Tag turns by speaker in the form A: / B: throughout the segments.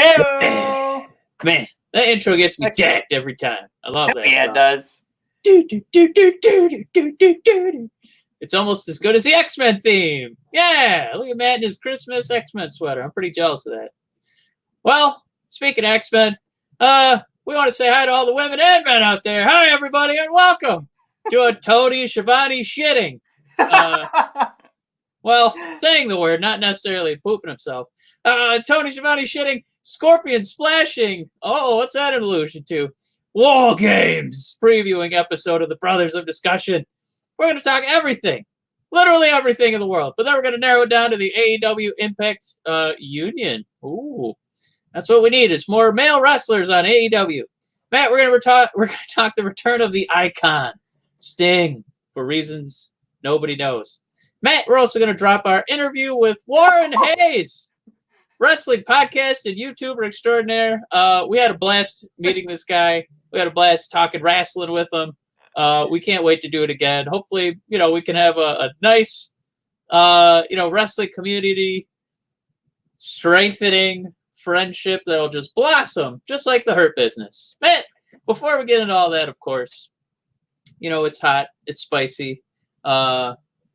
A: Hey,
B: Man, that intro gets me jacked every time. I love that.
A: Yeah, it does.
B: It's almost as good as the X-Men theme. Yeah, look at Matt in his Christmas X-Men sweater. I'm pretty jealous of that. Well, speaking of X-Men, we want to say hi to all the women and men out there. Hi, everybody, and welcome to a Tony Schiavone shitting. Well, saying the word, not necessarily pooping himself. Tony Schiavone shitting, Scorpion splashing. Oh, what's that an allusion to? War Games, previewing episode of the Brothers of Discussion. We're going to talk everything, literally everything in the world, but then we're going to narrow it down to the AEW Impact Union. Ooh, that's what we need is more male wrestlers on AEW. Matt, we're going to talk the return of the icon, Sting, for reasons nobody knows. Matt, we're also going to drop our interview with Warren Hayes, wrestling podcast and YouTuber extraordinaire. We had a blast meeting this guy. We had a blast talking wrestling with him. We can't wait to do it again. Hopefully, we can have a nice, wrestling community strengthening friendship that'll just blossom, just like the Hurt Business. Matt, before we get into all that, of course, it's hot, it's spicy.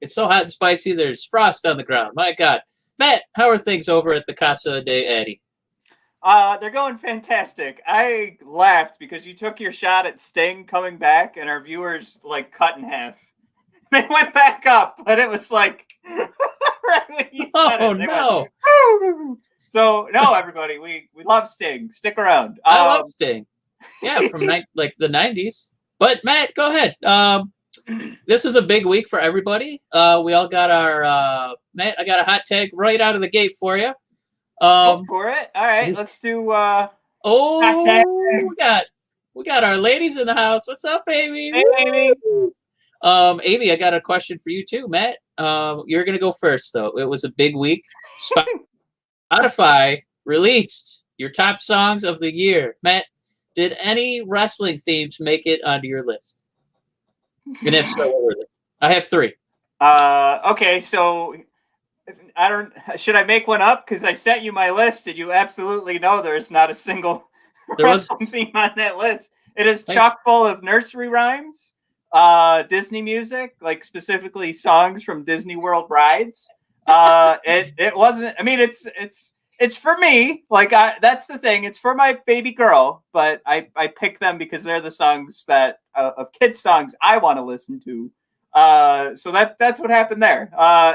B: It's so hot and spicy, there's frost on the ground. My God. Matt, how are things over at the Casa de Eddie?
A: They're going fantastic. I laughed because you took your shot at Sting coming back and our viewers cut in half. They went back up, but it was right when you said it.
B: No.
A: So, no, everybody, we love Sting. Stick around.
B: I love Sting. Yeah, from the 90s. But Matt, go ahead. This is a big week for everybody. We all got our Matt. I got a hot tag right out of the gate for you.
A: Go for it. All right, let's do. Hot tag.
B: We got our ladies in the house. What's up, Amy?
A: Hey, Amy.
B: Amy, I got a question for you too, Matt. You're gonna go first, though. It was a big week. Spotify released your top songs of the year. Matt, did any wrestling themes make it onto your list? And if so, what were they? I have 3.
A: Okay, so should I make one up? Because I sent you my list, and you absolutely know there's not a single wrestling theme on that list. It is chock full of nursery rhymes, Disney music, specifically songs from Disney World rides. It wasn't. I mean, it's for me. That's the thing. It's for my baby girl, but I pick them because they're the songs that of kids songs I want to listen to. So that's what happened there.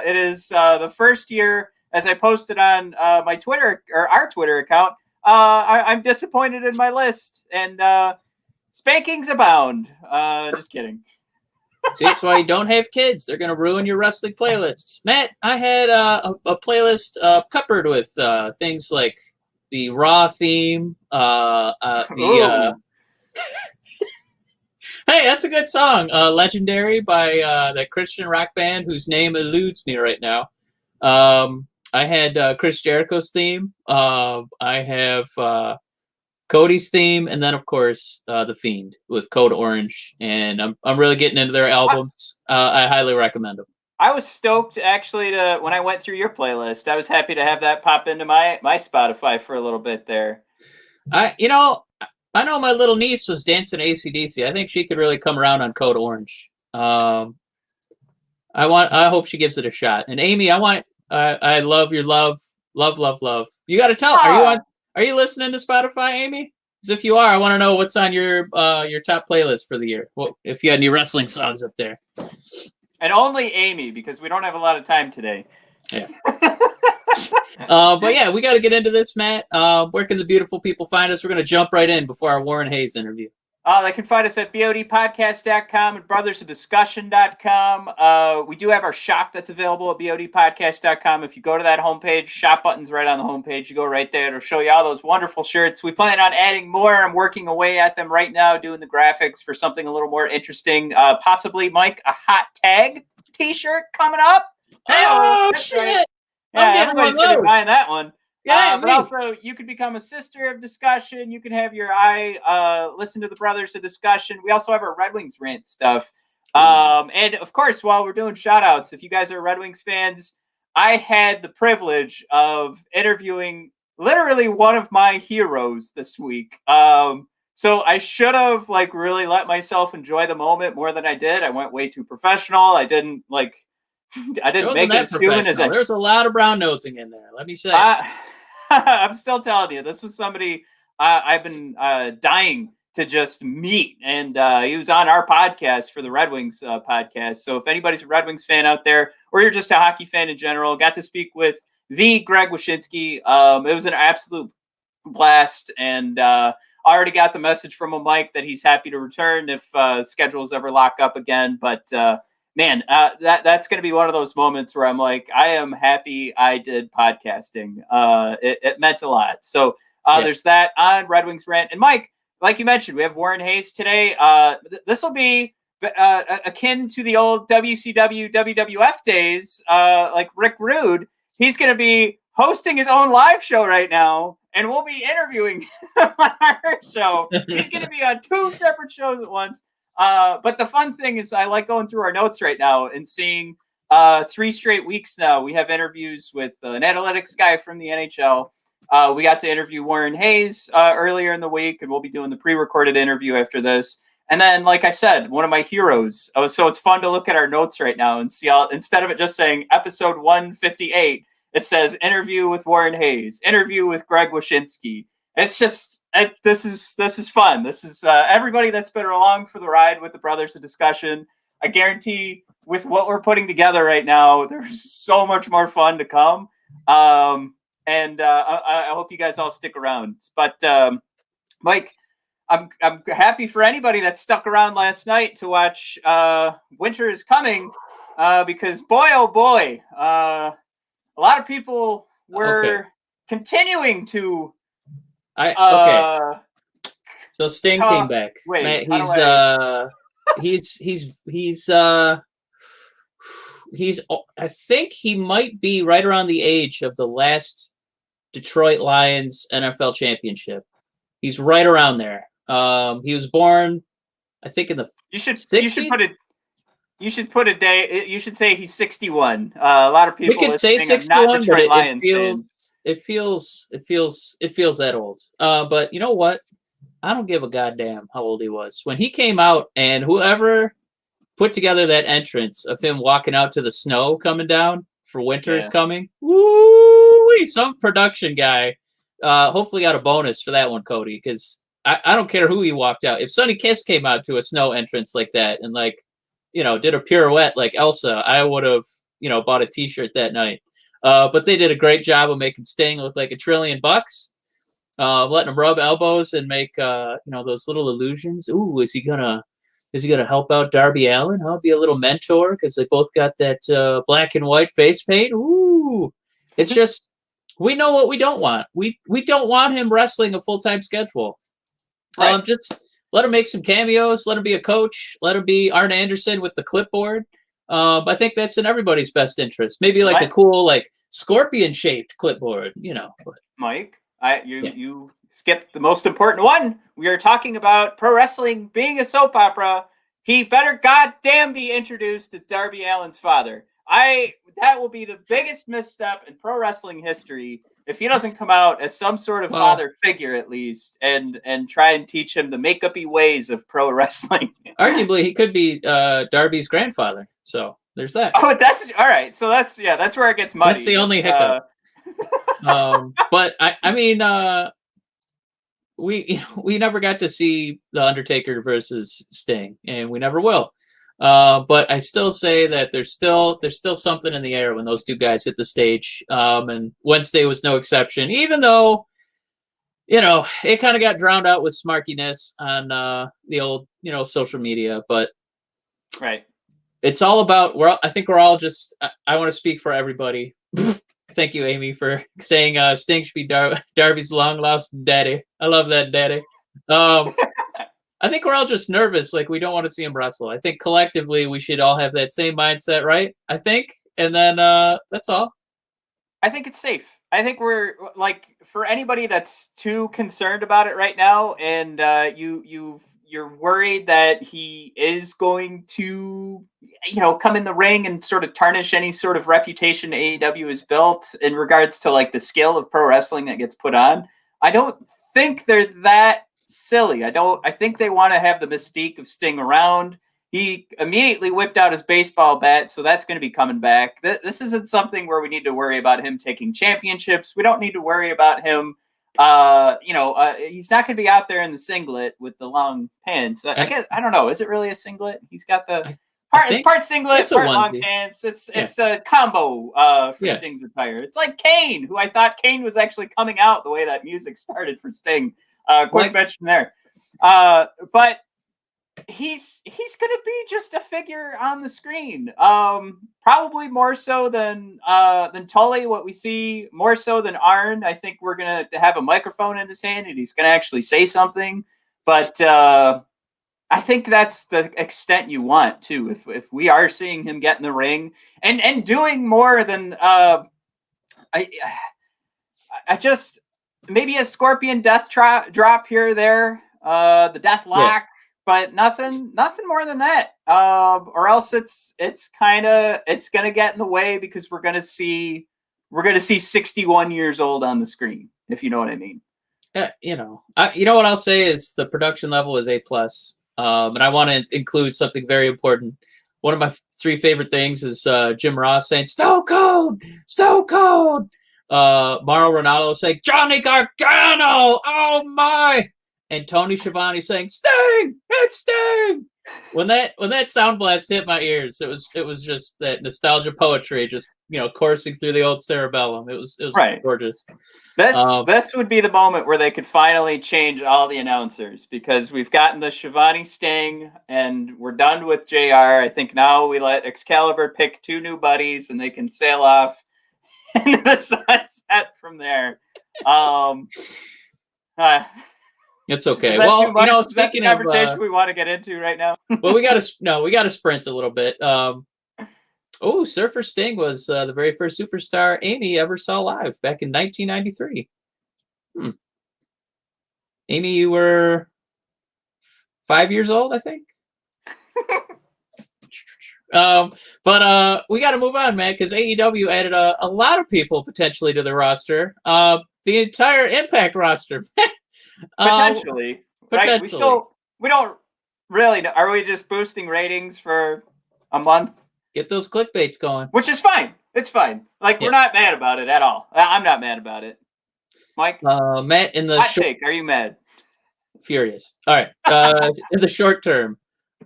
A: It is the first year, as I posted on my Twitter or our Twitter account. I'm disappointed in my list, and spankings abound. Just kidding.
B: See, that's why you don't have kids. They're going to ruin your wrestling playlists. Matt, I had a playlist peppered with things like the Raw theme. Hey, that's a good song. Legendary by that Christian rock band whose name eludes me right now. I had Chris Jericho's theme. I have Cody's theme, and then of course The Fiend with Code Orange, and I'm really getting into their albums. I highly recommend them.
A: I was stoked actually when I went through your playlist. I was happy to have that pop into my Spotify for a little bit there.
B: I know my little niece was dancing AC/DC. I think she could really come around on Code Orange. I hope she gives it a shot. And Amy, I love your love. You got to tell. Are you listening to Spotify, Amy? Because if you are, I want to know what's on your top playlist for the year. Well, if you had any wrestling songs up there.
A: And only Amy, because we don't have a lot of time today.
B: Yeah. But yeah, we got to get into this, Matt. Where can the beautiful people find us? We're going to jump right in before our Warren Hayes interview.
A: They can find us at bodpodcast.com and brothersofdiscussion.com. We do have our shop that's available at bodpodcast.com. If you go to that homepage, shop button's right on the homepage. You go right there. It'll show you all those wonderful shirts. We plan on adding more. I'm working away at them right now, doing the graphics for something a little more interesting. Possibly, Mike, a hot tag t-shirt coming up.
B: Oh, shit!
A: Right. Yeah, everybody's going to be buying that one.
B: Yeah,
A: but also you can become a sister of discussion. You can have your listen to the Brothers of Discussion. We also have our Red Wings rant stuff. And of course, while we're doing shout outs, if you guys are Red Wings fans, I had the privilege of interviewing literally one of my heroes this week. So I should have like really let myself enjoy the moment more than I did. I went way too professional. I didn't make it as human as
B: There's a lot of brown nosing in there. Let me say.
A: I'm still telling you, this was somebody I've been dying to just meet, and he was on our podcast for the Red Wings podcast. So if anybody's a Red Wings fan out there, or you're just a hockey fan in general, got to speak with the Greg Wyshynski. It was an absolute blast, and I already got the message from him, Mike, that he's happy to return if schedules ever lock up again. But man, that's going to be one of those moments where I'm like, I am happy I did podcasting. It meant a lot. So there's that on Red Wings Rant. And Mike, like you mentioned, we have Warren Hayes today. This will be akin to the old WCW, WWF days, like Rick Rude. He's going to be hosting his own live show right now, and we'll be interviewing him on our show. He's going to be on 2 separate shows at once. But the fun thing is I like going through our notes right now and seeing 3 straight weeks now. We have interviews with an analytics guy from the NHL. We got to interview Warren Hayes earlier in the week, and we'll be doing the pre-recorded interview after this. And then, like I said, one of my heroes. So it's fun to look at our notes right now and see instead of it just saying episode 158, it says interview with Warren Hayes, interview with Greg Wyshynski. It's just this is fun. This is everybody that's been along for the ride with the Brothers of Discussion. I guarantee with what we're putting together right now, there's so much more fun to come. And I hope you guys all stick around. But Mike, I'm happy for anybody that stuck around last night to watch Winter is Coming, because boy, oh boy, a lot of people were continuing to.
B: So Sting came back.
A: Wait,
B: he's I think he might be right around the age of the last Detroit Lions NFL championship. He's right around there. He was born, I think, in the 60s?
A: You should put a day. You should say he's 61. A lot of people.
B: We could say 61, but it feels that old. But you know what? I don't give a goddamn how old he was when he came out, and whoever put together that entrance of him walking out to the snow coming down for Winter is Coming. Woo! Some production guy hopefully got a bonus for that one, Cody, because I don't care who he walked out. If Sonny Kiss came out to a snow entrance like that and did a pirouette like Elsa, I would have, bought a t-shirt that night. But they did a great job of making Sting look like $1 trillion, letting him rub elbows and make, those little illusions. Ooh, is he gonna help out Darby Allin? I'll be a little mentor because they both got that black and white face paint. Ooh, it's just, we know what we don't want. We don't want him wrestling a full-time schedule. Right. Just let him make some cameos. Let him be a coach. Let him be Arn Anderson with the clipboard. I think that's in everybody's best interest. Maybe a cool, scorpion-shaped clipboard, But,
A: Mike, you skipped the most important one. We are talking about pro wrestling being a soap opera. He better goddamn be introduced as Darby Allin's father. That will be the biggest misstep in pro wrestling history if he doesn't come out as some sort of father figure at least and try and teach him the make-uppy ways of pro wrestling.
B: Arguably, he could be Darby's grandfather. So there's that.
A: Oh, that's all right. So that's where it gets muddy.
B: That's the only hiccup. But I mean, we never got to see the Undertaker versus Sting, and we never will. But I still say that there's still something in the air when those two guys hit the stage. And Wednesday was no exception, even though, it kind of got drowned out with smarkiness on the old, social media. But
A: right,
B: it's all about. I think we're all just. I want to speak for everybody. Thank you, Amy, for saying Sting should be Darby's long lost daddy. I love that daddy. I think we're all just nervous, we don't want to see him wrestle. I think collectively we should all have that same mindset, right? I think, and then that's all.
A: I think it's safe. I think we're for anybody that's too concerned about it right now, and you've you're worried that he is going to, come in the ring and sort of tarnish any sort of reputation AEW has built in regards to like the scale of pro wrestling that gets put on. I don't think they're that silly. I think they want to have the mystique of Sting around. He immediately whipped out his baseball bat, so that's going to be coming back. This isn't something where we need to worry about him taking championships. We don't need to worry about him. He's not going to be out there in the singlet with the long pants. I guess I don't know. Is it really a singlet? He's got the it's part singlet, part long pants. It's a combo for Sting's attire. It's like Kane, who I thought Kane was actually coming out the way that music started for Sting. Quick mention there, but. He's going to be just a figure on the screen. Probably more so than Tully, what we see, more so than Arn. I think we're going to have a microphone in his hand and he's going to actually say something. But I think that's the extent you want too. If we are seeing him get in the ring and doing more than I just maybe a Scorpion death drop here or there, the death lock. Yeah. But nothing more than that. Or else it's going to get in the way because we're going to see 61 years old on the screen, if you know what I mean.
B: You know what I'll say is the production level is A+. And I want to include something very important. One of my 3 favorite things is Jim Ross saying "Stone Cold, Stone Cold." Mauro Ranallo saying "Johnny Gargano, oh my." And Tony Schiavone saying "Sting, it's Sting." When that sound blast hit my ears, it was just that nostalgia poetry, just coursing through the old cerebellum. It was right. Gorgeous.
A: This would be the moment where they could finally change all the announcers, because we've gotten the Schiavone Sting and we're done with JR. I think now we let Excalibur pick 2 new buddies and they can sail off into the sunset from there.
B: It's okay. Well, speaking of
A: conversation we want to get into right now.
B: Well, we got to sprint a little bit. Surfer Sting was the very first superstar Amy ever saw live back in 1993. Amy, you were 5 years old, I think. But we got to move on, man, because AEW added a lot of people potentially to the roster. The entire Impact roster.
A: Potentially. Right? We don't really know. Are we just boosting ratings for a month?
B: Get those clickbaits going.
A: Which is fine. It's fine. We're not mad about it at all. I'm not mad about it. Mike?
B: Matt, in the
A: take. Are you mad?
B: Furious. All right. In the short term,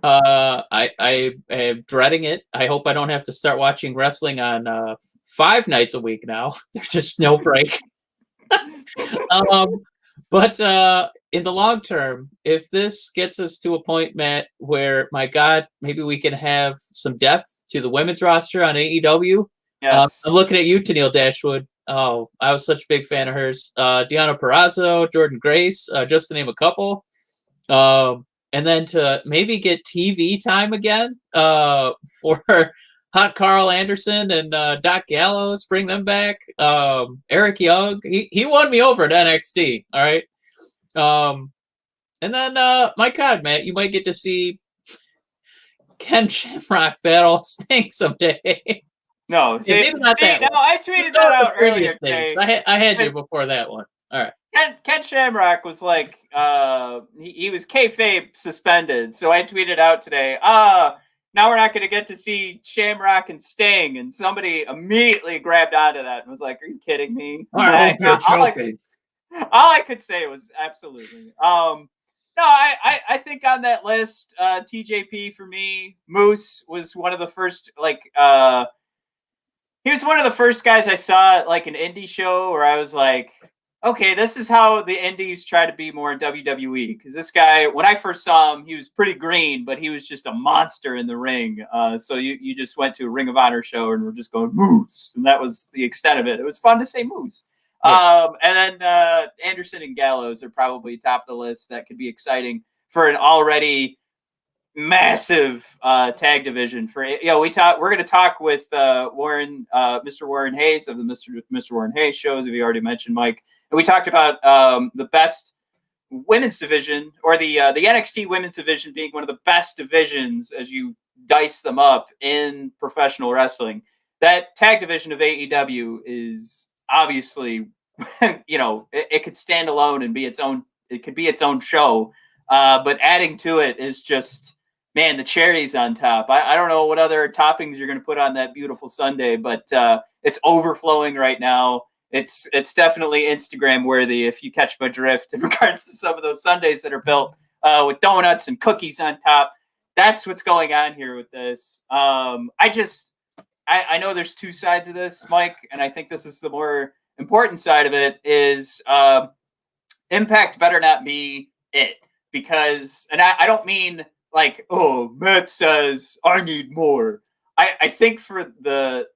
B: I am dreading it. I hope I don't have to start watching wrestling on 5 nights a week now. There's just no break. But in the long term, if this gets us to a point, Matt, where, my God, maybe we can have some depth to the women's roster on AEW.
A: Yes.
B: I'm looking at you, Tenille Dashwood. Oh, I was such a big fan of hers. Deonna Purrazzo, Jordan Grace, just to name a couple. And then to maybe get TV time again for Hot Carl Anderson and Doc Gallows, bring them back. Eric Young, he won me over at NXT. All right. And then, my God, Matt, you might get to see Ken Shamrock battle Sting someday.
A: No,
B: maybe not that one.
A: No, I tweeted that out earlier today.
B: I had you before that one. All right.
A: Ken Shamrock was like, he was kayfabe suspended. So I tweeted out today, now we're not going to get to see Shamrock and Sting. And somebody immediately grabbed onto that and was like, are you kidding me?
B: All
A: I could say was absolutely. No, I think on that list, TJP for me, Moose was one of the first, he was one of the first guys I saw at an indie show where I was like, okay, this is how the indies try to be more WWE. Because this guy, when I first saw him, he was pretty green, but he was just a monster in the ring. So you just went to a Ring of Honor show and were just going, Moose. And that was the extent of it. It was fun to say Moose. Yeah. And then Anderson and Gallows are probably top of the list. That could be exciting for an already massive tag division. We're going to talk with Warren, Mr. Warren Hayes of the Mr. Warren Hayes shows, as we already mentioned, Mike. And we talked about the best women's division, or the NXT women's division being one of the best divisions as you dice them up in professional wrestling, that tag division of AEW is obviously, it could stand alone and be its own. It could be its own show, but adding to it is just, man, the cherries on top. I don't know what other toppings you're going to put on that beautiful sundae, but it's overflowing right now. It's definitely Instagram worthy if you catch my drift in regards to some of those sundaes that are built with donuts and cookies on top. That's what's going on here with this. I know there's two sides of this, Mike, and I think this is the more important side of it is Impact better not be it, because, and I don't mean like, oh, Matt says I need more. I think for the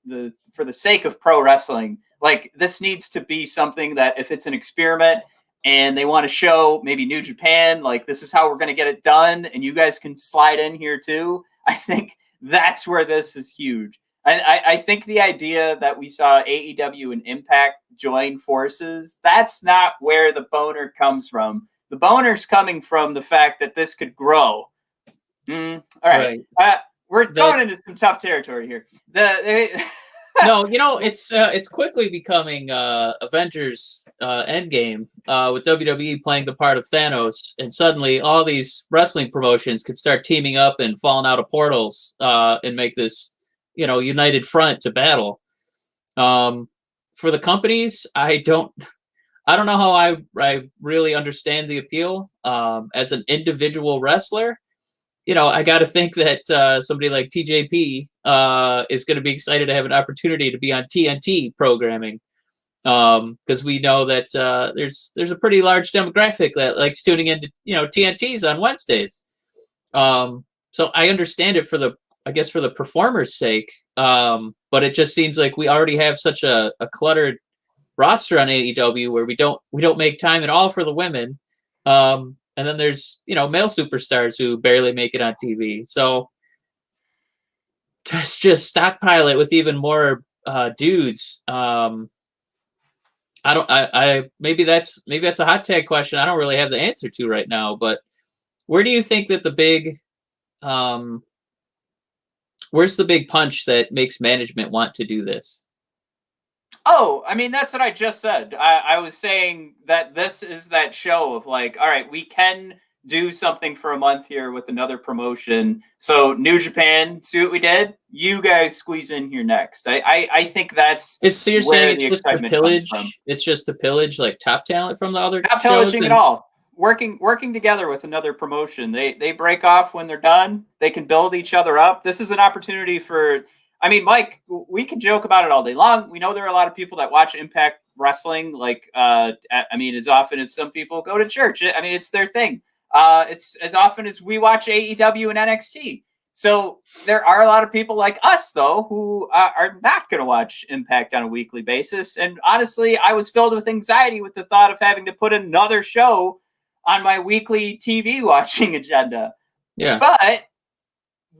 A: sake of pro wrestling, like, this needs to be something that if it's an experiment and they want to show maybe New Japan, like, this is how we're going to get it done, and you guys can slide in here too. I think that's where this is huge. I think the idea that we saw AEW and Impact join forces, that's not where the boner comes from. The boner's coming from the fact that this could grow. All right. We're going into some tough territory here.
B: No, it's quickly becoming Avengers Endgame with WWE playing the part of Thanos, and suddenly all these wrestling promotions could start teaming up and falling out of portals and make this, united front to battle. For the companies, I don't know how I really understand the appeal. As an individual wrestler, I got to think that somebody like TJP is going to be excited to have an opportunity to be on TNT programming, because we know that there's a pretty large demographic that likes tuning into TNTs on Wednesdays. So I understand it for the performer's sake, but it just seems like we already have such a cluttered roster on AEW where we don't make time at all for the women. And then there's, male superstars who barely make it on TV. So just stockpile it with even more dudes. Maybe that's a hot tag question I don't really have the answer to right now, but where do you think that where's the big punch that makes management want to do this?
A: Oh, I mean, that's what I just said. I was saying that this is that show of like, all right, we can do something for a month here with another promotion. So New Japan, see what we did? You guys squeeze in here next. I think that's
B: so you're saying it's just to pillage? It's just to pillage like top talent from the other
A: not
B: shows?
A: Pillaging at all. Working together with another promotion. They break off when they're done. They can build each other up. This is an opportunity for. I mean, Mike, we can joke about it all day long. We know there are a lot of people that watch Impact Wrestling, like, as often as some people go to church. I mean, it's their thing. It's as often as we watch AEW and NXT. So there are a lot of people like us, though, who are not going to watch Impact on a weekly basis. And honestly, I was filled with anxiety with the thought of having to put another show on my weekly TV watching agenda.
B: Yeah.
A: But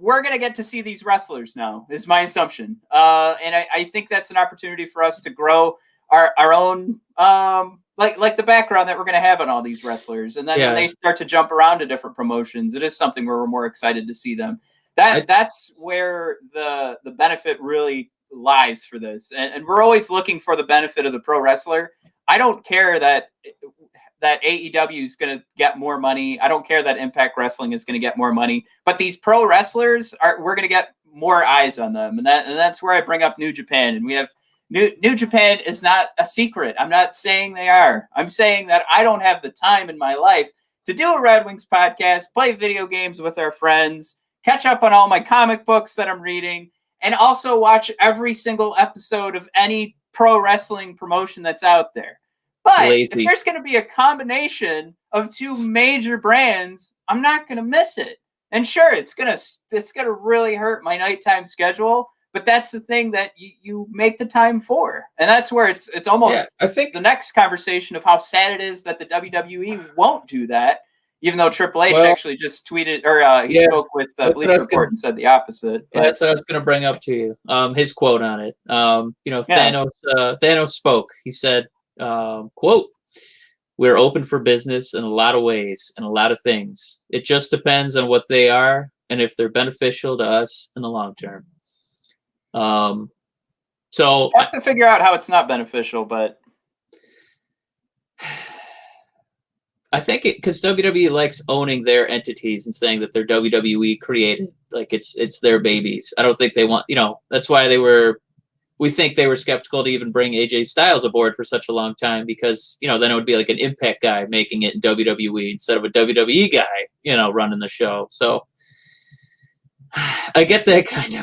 A: we're going to get to see these wrestlers now, is my assumption. And I think that's an opportunity for us to grow our own, like the background that we're going to have on all these wrestlers. And then when they start to jump around to different promotions, it is something where we're more excited to see them. That's where the benefit really lies for this. And we're always looking for the benefit of the pro wrestler. I don't care that AEW is going to get more money. I don't care that Impact Wrestling is going to get more money, but these pro wrestlers we're going to get more eyes on them. And that's where I bring up New Japan. And we have New Japan is not a secret. I'm not saying they are. I'm saying that I don't have the time in my life to do a Red Wings podcast, play video games with our friends, catch up on all my comic books that I'm reading, and also watch every single episode of any pro wrestling promotion that's out there. But if there's going to be a combination of two major brands, I'm not going to miss it. And sure, it's going to really hurt my nighttime schedule, but that's the thing that you make the time for. And that's where it's almost I think the next conversation of how sad it is that the WWE won't do that, even though Triple H actually just tweeted or he spoke with Bleacher Report and said the opposite.
B: Yeah, that's what I was going to bring up to you. His quote on it. Thanos spoke. He said, quote, we're open for business in a lot of ways and a lot of things. It just depends on what they are and if they're beneficial to us in the long term. So
A: I have to figure out how it's not beneficial, but
B: I think because WWE likes owning their entities and saying that they're WWE created, like it's their babies. I don't think they want, that's why we think they were skeptical to even bring AJ Styles aboard for such a long time, because, then it would be like an Impact guy making it in WWE instead of a WWE guy, running the show. So I get that kind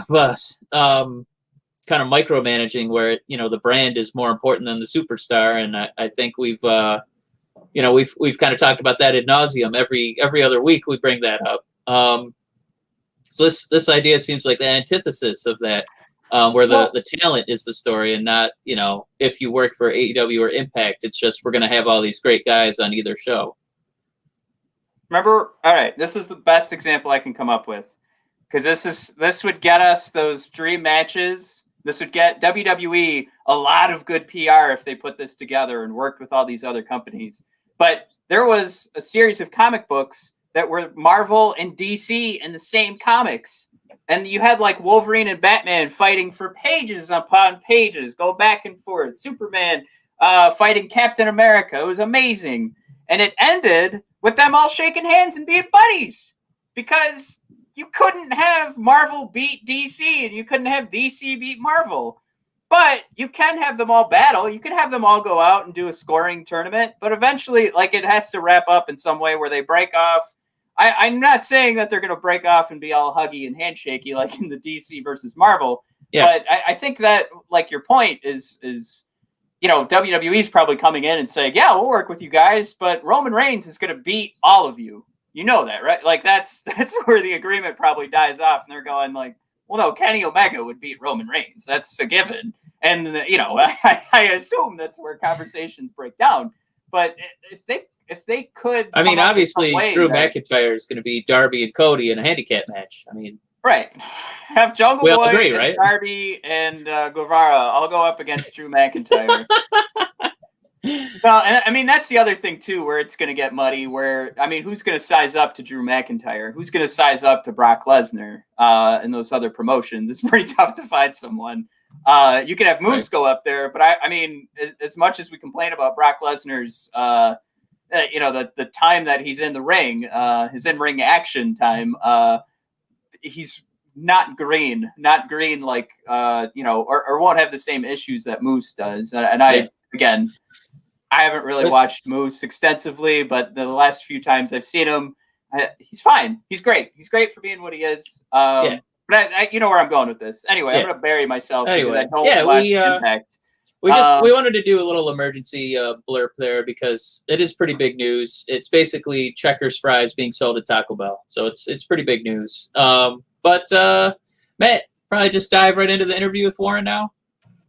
B: of micromanaging where, the brand is more important than the superstar. And I think we've kind of talked about that ad nauseum. Every other week we bring that up. So this idea seems like the antithesis of that, where the talent is the story and not, if you work for AEW or Impact, it's just we're going to have all these great guys on either show.
A: Remember, all right, this is the best example I can come up with, because this would get us those dream matches. This would get WWE a lot of good PR if they put this together and worked with all these other companies. But there was a series of comic books that were Marvel and DC in the same comics. And you had like Wolverine and Batman fighting for pages upon pages, go back and forth. Superman fighting Captain America. It was amazing. And it ended with them all shaking hands and being buddies, because you couldn't have Marvel beat DC and you couldn't have DC beat Marvel. But you can have them all battle. You can have them all go out and do a scoring tournament. But eventually, like, it has to wrap up in some way where they break off. I'm not saying that they're going to break off and be all huggy and handshaky like in the DC versus Marvel. Yeah. But I think that, like, your point is WWE's probably coming in and saying, yeah, we'll work with you guys, but Roman Reigns is going to beat all of you. You know that, right? Like, that's where the agreement probably dies off. And they're going like, well, no, Kenny Omega would beat Roman Reigns. That's a given. And, I assume that's where conversations break down. But if they could,
B: I mean, obviously Drew McIntyre is going to be Darby and Cody in a handicap match. I mean,
A: right. Have Jungle Boy
B: agree,
A: and
B: right?
A: Darby and Guevara all go up against Drew McIntyre. Well, and I mean, that's the other thing too, where it's going to get muddy. Where, I mean, who's going to size up to Drew McIntyre? Who's going to size up to Brock Lesnar and those other promotions? It's pretty tough to find someone. You can have Moose go up there, but I mean, as much as we complain about Brock Lesnar's, the time that he's in the ring, his in-ring action time, he's not green like, or won't have the same issues that Moose does. And again, I haven't really watched Moose extensively, but the last few times I've seen him, he's fine. He's great. He's great for being what he is. But I you know where I'm going with this. Anyway, I'm going to bury myself because I don't watch Impact.
B: We wanted to do a little emergency blurb there because it is pretty big news. It's basically Checkers fries being sold at Taco Bell, so it's pretty big news. But Matt, probably just dive right into the interview with Warren now.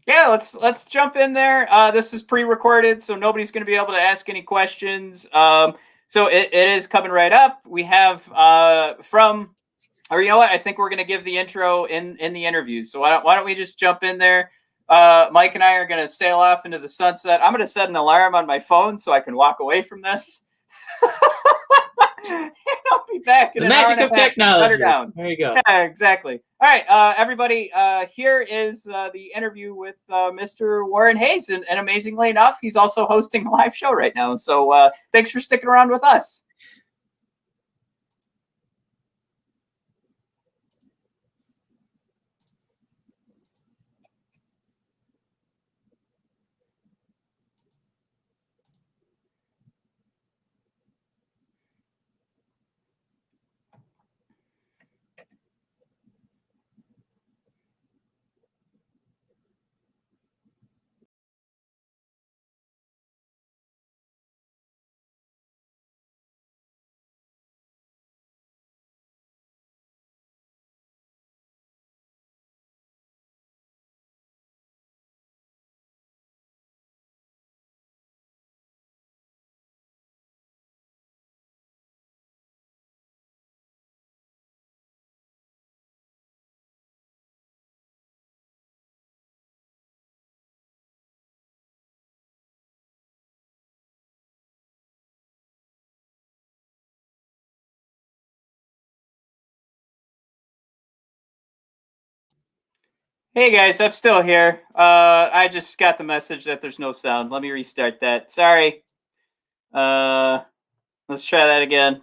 A: Yeah, let's jump in there. This is pre-recorded, so nobody's going to be able to ask any questions. So it is coming right up. We have or you know what? I think we're going to give the intro in the interview. So why don't we just jump in there? Mike and I are going to sail off into the sunset. I'm going to set an alarm on my phone so I can walk away from this. And I'll be back in
B: the magic of technology. There you go.
A: Yeah, exactly. All right, everybody. Here is the interview with Mr. Warren Hayes, and amazingly enough, he's also hosting a live show right now. So thanks for sticking around with us. Hey guys, I'm still here. I just got the message that there's no sound. Let me restart that. Sorry. Let's try that again.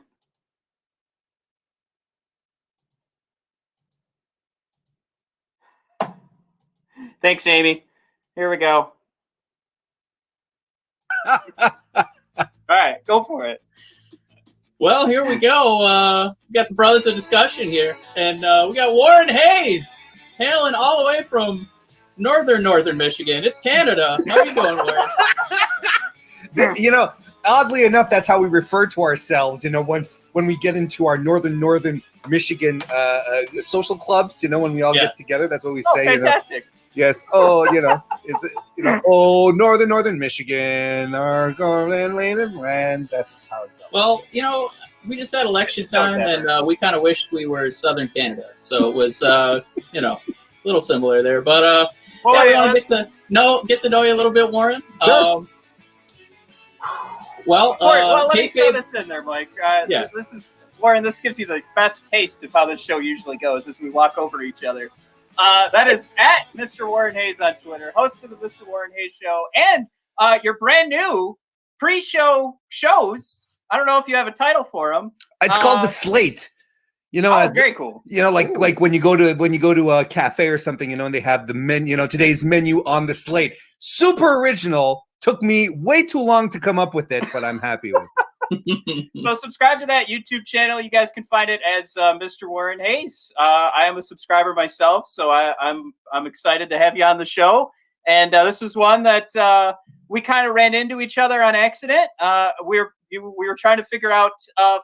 A: Thanks, Amy. Here we go. All right, go for it.
B: Well, here we go. We got the Brothers of Discussion here, and we got Warren Hayes hailing all the way from northern Michigan. It's Canada. How are you doing, Warren?
C: You know, oddly enough, that's how we refer to ourselves. You know, when we get into our northern Michigan social clubs, you know, when we all get together, that's what we say.
A: Fantastic.
C: You know? Yes. Oh, you know, oh, northern Michigan, our golden land. That's how it goes.
B: Well, you know, we just had election time, and we kind of wished we were Southern Canada. So it was, you know, a little similar there. But we want to get to know you a little bit, Warren.
C: Sure.
A: Let me throw this in there, Mike. This is Warren. This gives you the best taste of how this show usually goes as we walk over each other. That is at Mr. Warren Hayes on Twitter, host of the Mr. Warren Hayes Show, and your brand new pre-show shows. I don't know if you have a title for them.
C: It's called the Slate. You know,
A: very cool.
C: You know, like when you go to a cafe or something, you know, and they have the menu. You know, today's menu on the slate. Super original. Took me way too long to come up with it, but I'm happy with it.
A: So subscribe to that YouTube channel. You guys can find it as Mr. Warren Hayes. I am a subscriber myself, so I'm excited to have you on the show. And this is one that we kind of ran into each other on accident. We were trying to figure out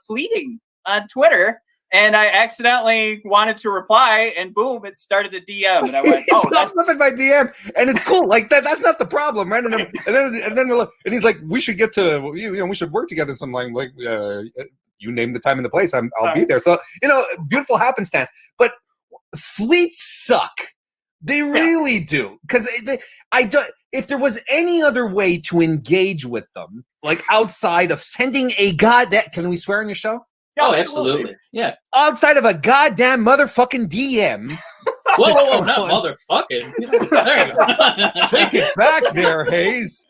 A: fleeting on Twitter, and I accidentally wanted to reply, and boom, it started a DM, and I went, "Oh,
C: that's nothing by DM," and it's cool. Like that. That's not the problem, right? And he's like, "We should get to, you know, we should work together." So I'm like, you name the time and the place, I'll be there. So, you know, beautiful happenstance. But fleets suck. They really do. Because if there was any other way to engage with them, like outside of sending can we swear on your show?
B: Oh, absolutely. Yeah.
C: Outside of a goddamn motherfucking DM.
B: Whoa, not motherfucking. There you go.
C: Take it back there, Hayes.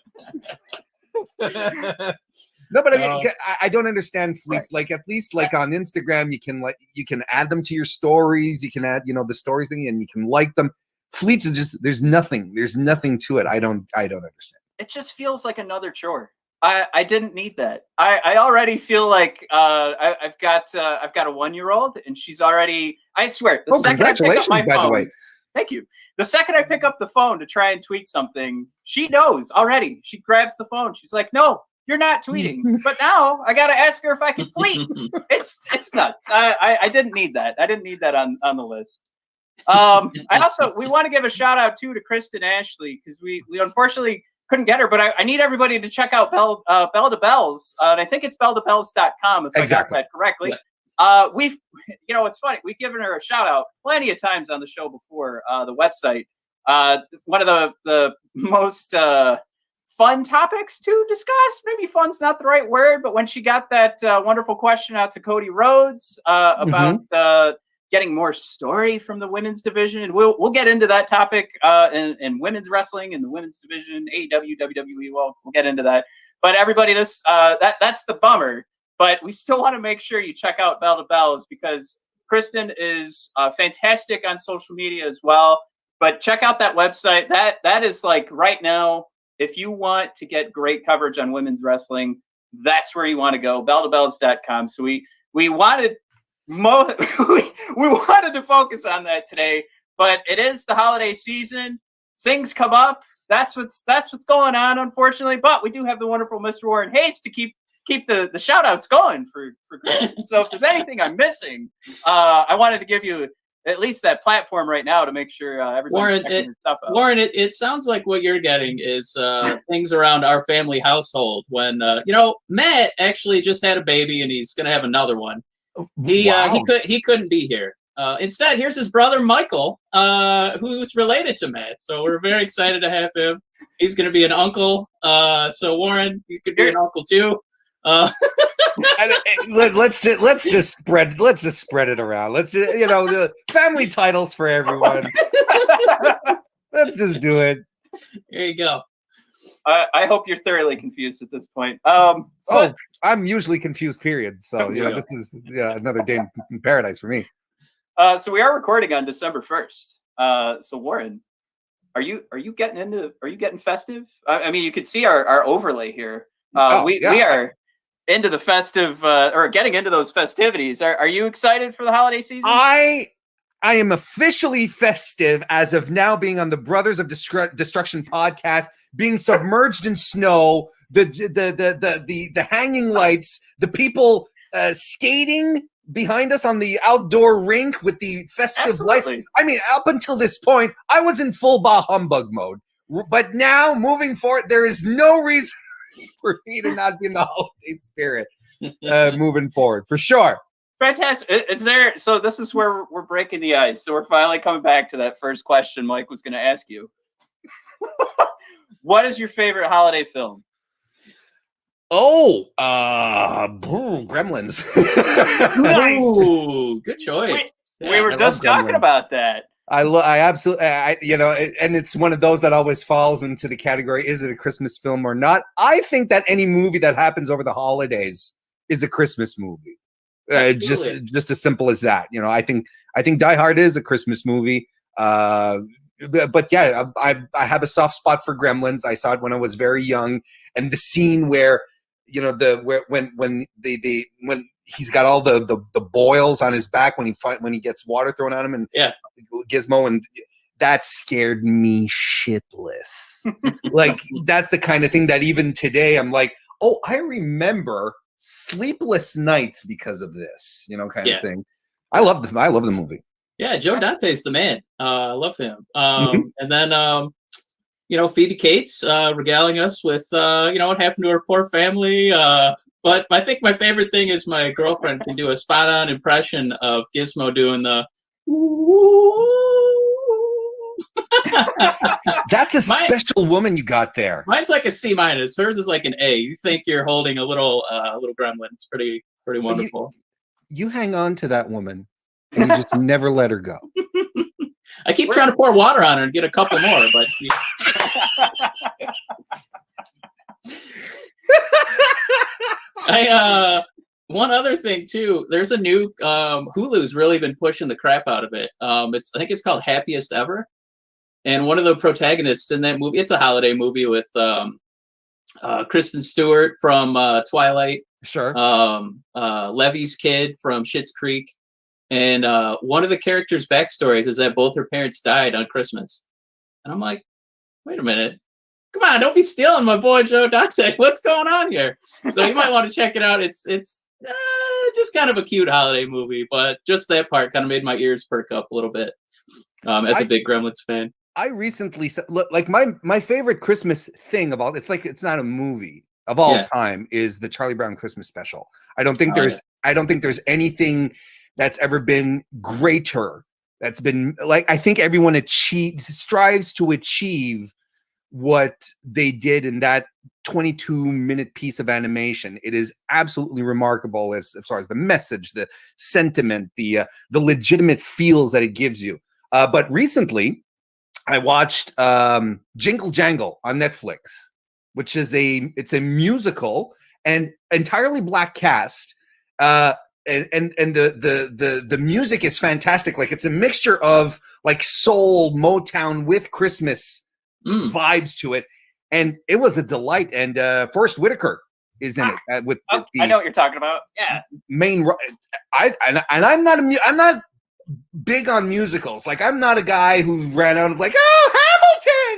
C: No, but I mean, I don't understand fleets. Right. Like, at least like on Instagram, you can add them to your stories. You can add, you know, the stories thing, and you can like them. Fleets are just, there's nothing to it. I don't understand.
A: It just feels like another chore. I didn't need that. I already feel like I've got a 1-year-old, and she's already. I swear.
C: Congratulations, by the way.
A: Thank you. The second I pick up the phone to try and tweet something, she knows already. She grabs the phone. She's like, "No, you're not tweeting." But now I got to ask her if I can fleet. It's nuts. I didn't need that. I didn't need that on the list. We want to give a shout out to Kristen Ashley, because we unfortunately couldn't get her, but I need everybody to check out Bell to Bells. And I think it's belldebells.com if I got that correctly. Yeah. It's funny. We've given her a shout out plenty of times on the show before, the website. One of the most fun topics to discuss. Maybe fun's not the right word, but when she got that wonderful question out to Cody Rhodes about getting more story from the women's division, and we'll get into that topic in women's wrestling and the women's division, AEW, WWE. We'll get into that. But everybody, that's the bummer. But we still want to make sure you check out Bell to Bells, because Kristen is fantastic on social media as well. But check out that website. That is like right now, if you want to get great coverage on women's wrestling, that's where you want to go. belldebells.com. So we wanted. We wanted to focus on that today, but it is the holiday season. Things come up. That's what's going on, unfortunately. But we do have the wonderful Mr. Warren Hayes to keep the shout outs going for Kristen. So if there's anything I'm missing, I wanted to give you at least that platform right now to make sure everybody's checking your stuff out. Warren,
B: it sounds like what you're getting is things around our family household. When Matt actually just had a baby, and he's going to have another one. He couldn't be here. Instead, here's his brother Michael, who's related to Matt. So we're very excited to have him. He's going to be an uncle. So Warren, you could be an uncle too.
C: Let's just spread it around. Let's just, the family titles for everyone. Let's just do it.
B: There you go.
A: I hope you're thoroughly confused at this point.
C: I'm usually confused, period. So, this is another day in paradise for me.
A: So we are recording on December 1st. So Warren, are you getting festive? I mean, you can see our overlay here. We are into the festive or getting into those festivities. Are you excited for the holiday season?
C: I am officially festive as of now, being on the Brothers of Destruction podcast, being submerged in snow, the hanging lights, the people skating behind us on the outdoor rink with the festive lights. I mean, up until this point, I was in full bah humbug mode. But now, moving forward, there is no reason for me to not be in the holiday spirit moving forward, for sure.
A: Fantastic. So this is where we're breaking the ice. So we're finally coming back to that first question Mike was going to ask you. What is your favorite holiday film?
C: Gremlins.
A: Nice.
B: Ooh, good choice.
A: We were just talking about that.
C: I absolutely, and it's one of those that always falls into the category, is it a Christmas film or not? I think that any movie that happens over the holidays is a Christmas movie. Just as simple as that. I think Die Hard is a Christmas movie. But yeah, I have a soft spot for Gremlins. I saw it when I was very young, and the scene where when he's got all the boils on his back when he gets water thrown at him, and Gizmo, and that scared me shitless. Like, that's the kind of thing that even today I'm like, oh, I remember sleepless nights because of this, kind of thing. I love the movie.
B: Yeah, Joe Dante's the man. I love him. And then Phoebe Cates regaling us with what happened to her poor family. But I think my favorite thing is my girlfriend can do a spot on impression of Gizmo doing the
C: That's a special woman you got there.
B: Mine's like a C-. Hers is like an A. You think you're holding a little gremlin. It's pretty wonderful.
C: You hang on to that woman and you just never let her go.
B: I keep trying to pour water on her and get a couple more, but one other thing too, there's a new Hulu's really been pushing the crap out of it. I think it's called Happiest Ever. And one of the protagonists in that movie, it's a holiday movie with Kristen Stewart from Twilight.
C: Sure.
B: Levy's kid from Schitt's Creek. And one of the characters' backstories is that both her parents died on Christmas. And I'm like, wait a minute. Come on, don't be stealing my boy Joe Dante. What's going on here? So you might want to check it out. It's just kind of a cute holiday movie, but just that part kind of made my ears perk up a little bit as a big Gremlins fan.
C: I recently said, like my favorite Christmas thing about it's not a movie of all time is the Charlie Brown Christmas special. I don't think there's anything that's ever been greater. That's been I think everyone strives to achieve what they did in that 22-minute piece of animation. It is absolutely remarkable as far as the message, the sentiment, the legitimate feels that it gives you. But recently, I watched Jingle Jangle on Netflix, which is it's a musical and entirely black cast. And the music is fantastic. Like, it's a mixture of like soul, Motown with Christmas vibes to it, and it was a delight. And Forrest Whitaker is in it
A: I know what you're talking about. Yeah,
C: main. I'm not big on musicals. Like, I'm not a guy who ran out of like, oh,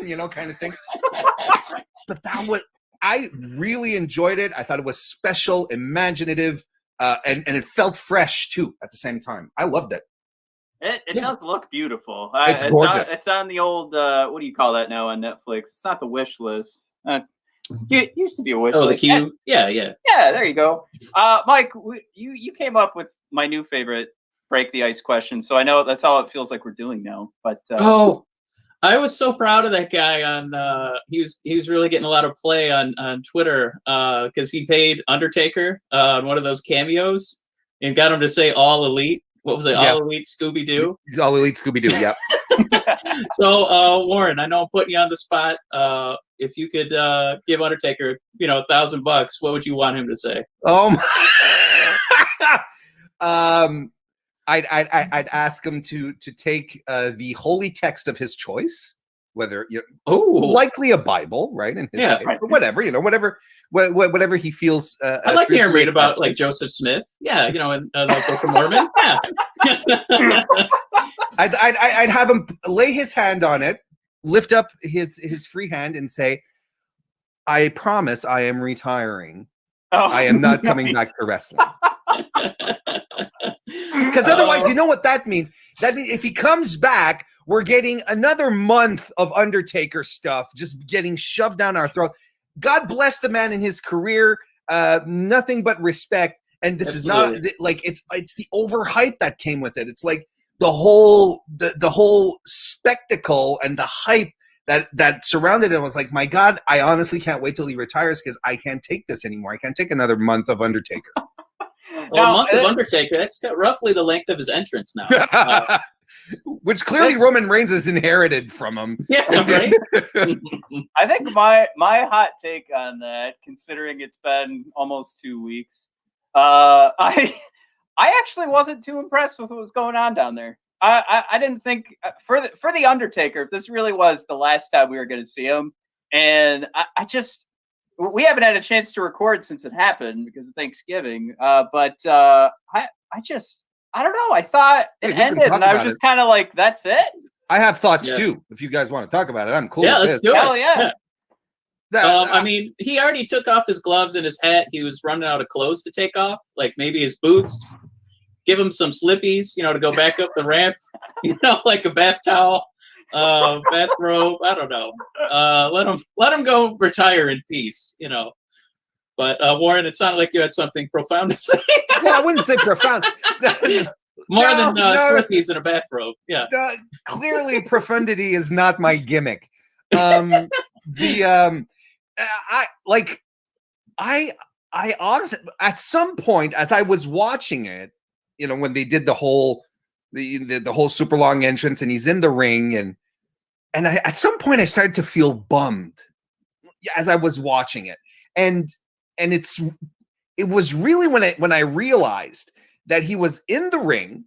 C: Hamilton, kind of thing. But I really enjoyed it. I thought it was special, imaginative, and it felt fresh too at the same time. I loved it.
A: It does look beautiful.
C: It's gorgeous.
A: It's on the old, what do you call that now on Netflix? It's not the wish list. It used to be a wish list.
B: Oh, the queue? Yeah.
A: Yeah, there you go. Mike, you came up with my new favorite break the ice question, so I know that's how it feels like we're doing now. But
B: I was so proud of that guy on he was really getting a lot of play on Twitter because he paid Undertaker on one of those cameos and got him to say All Elite. What was it? All Elite Scooby-Doo?
C: All Elite Scooby-Doo, yeah.
B: So, Warren, I know I'm putting you on the spot. If you could give Undertaker, $1,000, what would you want him to say?
C: I'd ask him to take the holy text of his choice, whether likely a Bible, right? In his case, or whatever, whatever he feels.
B: I'd like to hear him read about like Joseph Smith, in the Book of Mormon. Yeah.
C: I'd have him lay his hand on it, lift up his free hand, and say, "I promise, I am retiring. I am not coming back to wrestling." Because otherwise, you know what that means? That means if he comes back, we're getting another month of Undertaker stuff just getting shoved down our throat. God bless the man in his career. Nothing but respect. And this is not like it's the overhype that came with it. It's like the whole spectacle and the hype that surrounded it was like, my God, I honestly can't wait till he retires because I can't take this anymore. I can't take another month of Undertaker.
B: Well, a month of Undertaker, that's roughly the length of his entrance now.
C: Which clearly Roman Reigns has inherited from him.
B: Yeah, right?
A: I think my hot take on that, considering it's been almost 2 weeks, I actually wasn't too impressed with what was going on down there. I didn't think for the Undertaker, if this really was the last time we were going to see him, and we haven't had a chance to record since it happened because of Thanksgiving. But I don't know. I thought it ended, and I was just kind of like, "That's it."
C: I have thoughts too. If you guys want to talk about it, I'm cool.
B: Yeah, let's do it.
A: Hell yeah.
B: I mean, he already took off his gloves and his hat. He was running out of clothes to take off, like maybe his boots. Give him some slippies, to go back up the ramp. Like a bath towel, bathrobe. I don't know. Let him go retire in peace. But Warren, it sounded like you had something profound to say.
C: Well, I wouldn't say profound.
B: More than slippies in a bathrobe. Yeah.
C: Clearly, profundity is not my gimmick. I honestly, at some point, as I was watching it, when they did the whole super long entrance, and he's in the ring, and at some point I started to feel bummed as I was watching it, and it was really when I realized that he was in the ring,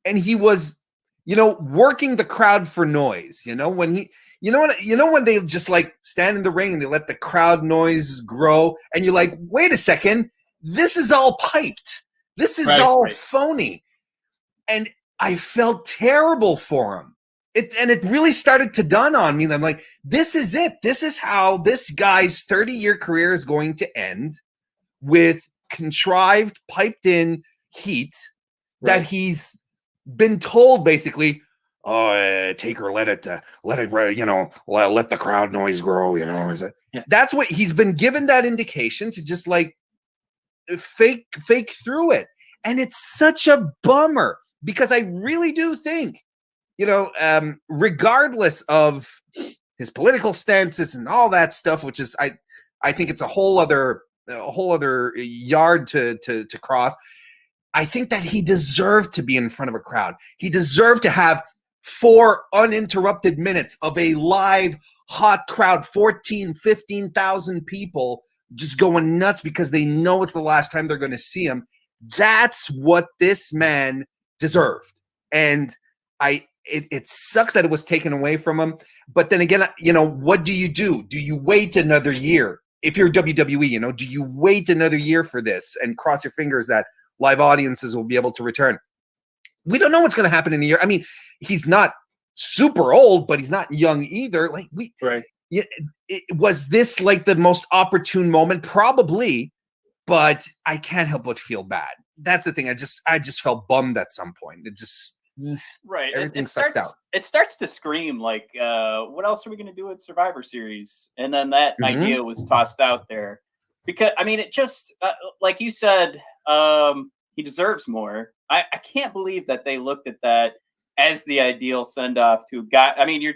C: and he was working the crowd for noise. When when they just like stand in the ring and they let the crowd noise grow, and you're like, wait a second, this is all piped. This is all phony. And I felt terrible for him. It really started to dawn on me. I'm like, this is it. This is how this guy's 30-year career is going to end, with contrived, piped in heat that he's been told basically, Taker, let the crowd noise grow, That's what he's been given, that indication to just like fake through it. And it's such a bummer, because I really do think, regardless of his political stances and all that stuff, which is, I think it's a whole other yard to cross. I think that he deserved to be in front of a crowd. He deserved to have 4 uninterrupted minutes of a live, hot crowd, 14, 15,000 people just going nuts because they know it's the last time they're going to see him. That's what this man deserved. And it sucks that it was taken away from him. But then again, what do you do? Do you wait another year? If you're WWE, do you wait another year for this and cross your fingers that live audiences will be able to return? We don't know what's going to happen in a year. I mean, he's not super old, but he's not young either. Like was this like the most opportune moment? Probably, but I can't help but feel bad. That's the thing. I just felt bummed at some point. It just everything sucked out.
A: It starts to scream like, what else are we going to do at Survivor Series? And then that idea was tossed out there, because I mean, it just like you said, he deserves more. I can't believe that they looked at that as the ideal send off to a guy. I mean, you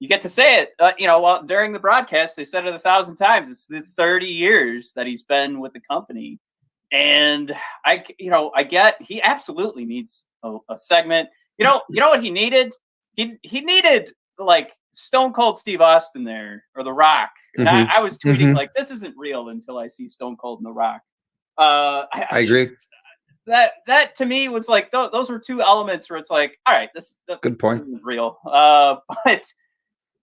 A: get to say it, well, during the broadcast, they said it 1,000 times. It's the 30 years that he's been with the company. And I get he absolutely needs a segment. You know what he needed? he needed like Stone Cold Steve Austin there or The Rock. And I was tweeting like, this isn't real until I see Stone Cold and The Rock.
C: I agree.
A: That to me was like those were two elements where it's like, all right, this
C: good point.
A: Isn't real.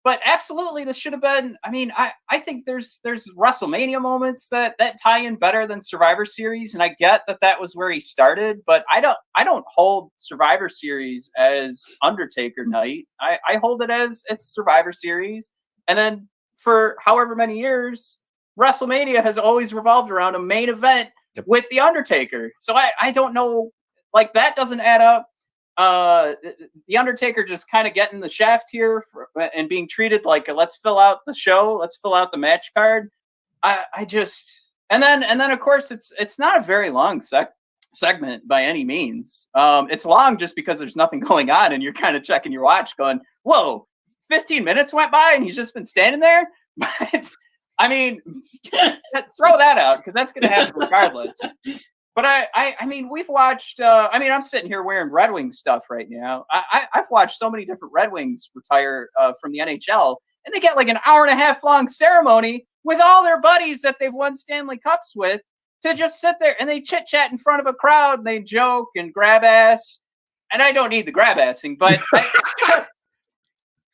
A: But absolutely, this should have been. I mean, I think there's WrestleMania moments that tie in better than Survivor Series, and I get that was where he started, but I don't hold Survivor Series as Undertaker night. I hold it as it's Survivor Series, and then for however many years, WrestleMania has always revolved around a main event with the Undertaker. So I don't know, like that doesn't add up. The Undertaker just kind of getting the shaft here and being treated like let's fill out the show, let's fill out the match card. I just and then of course it's not a very long segment by any means. It's long just because there's nothing going on and you're kind of checking your watch, going, "Whoa, 15 minutes went by and he's just been standing there." But I mean, throw that out because that's going to happen regardless. But I mean, we've watched. I mean, I'm sitting here wearing Red Wings stuff right now. I've watched so many different Red Wings retire from the NHL, and they get like an hour and a half long ceremony with all their buddies that they've won Stanley Cups with to just sit there and they chit chat in front of a crowd and they joke and grab ass. And I don't need the grab assing, but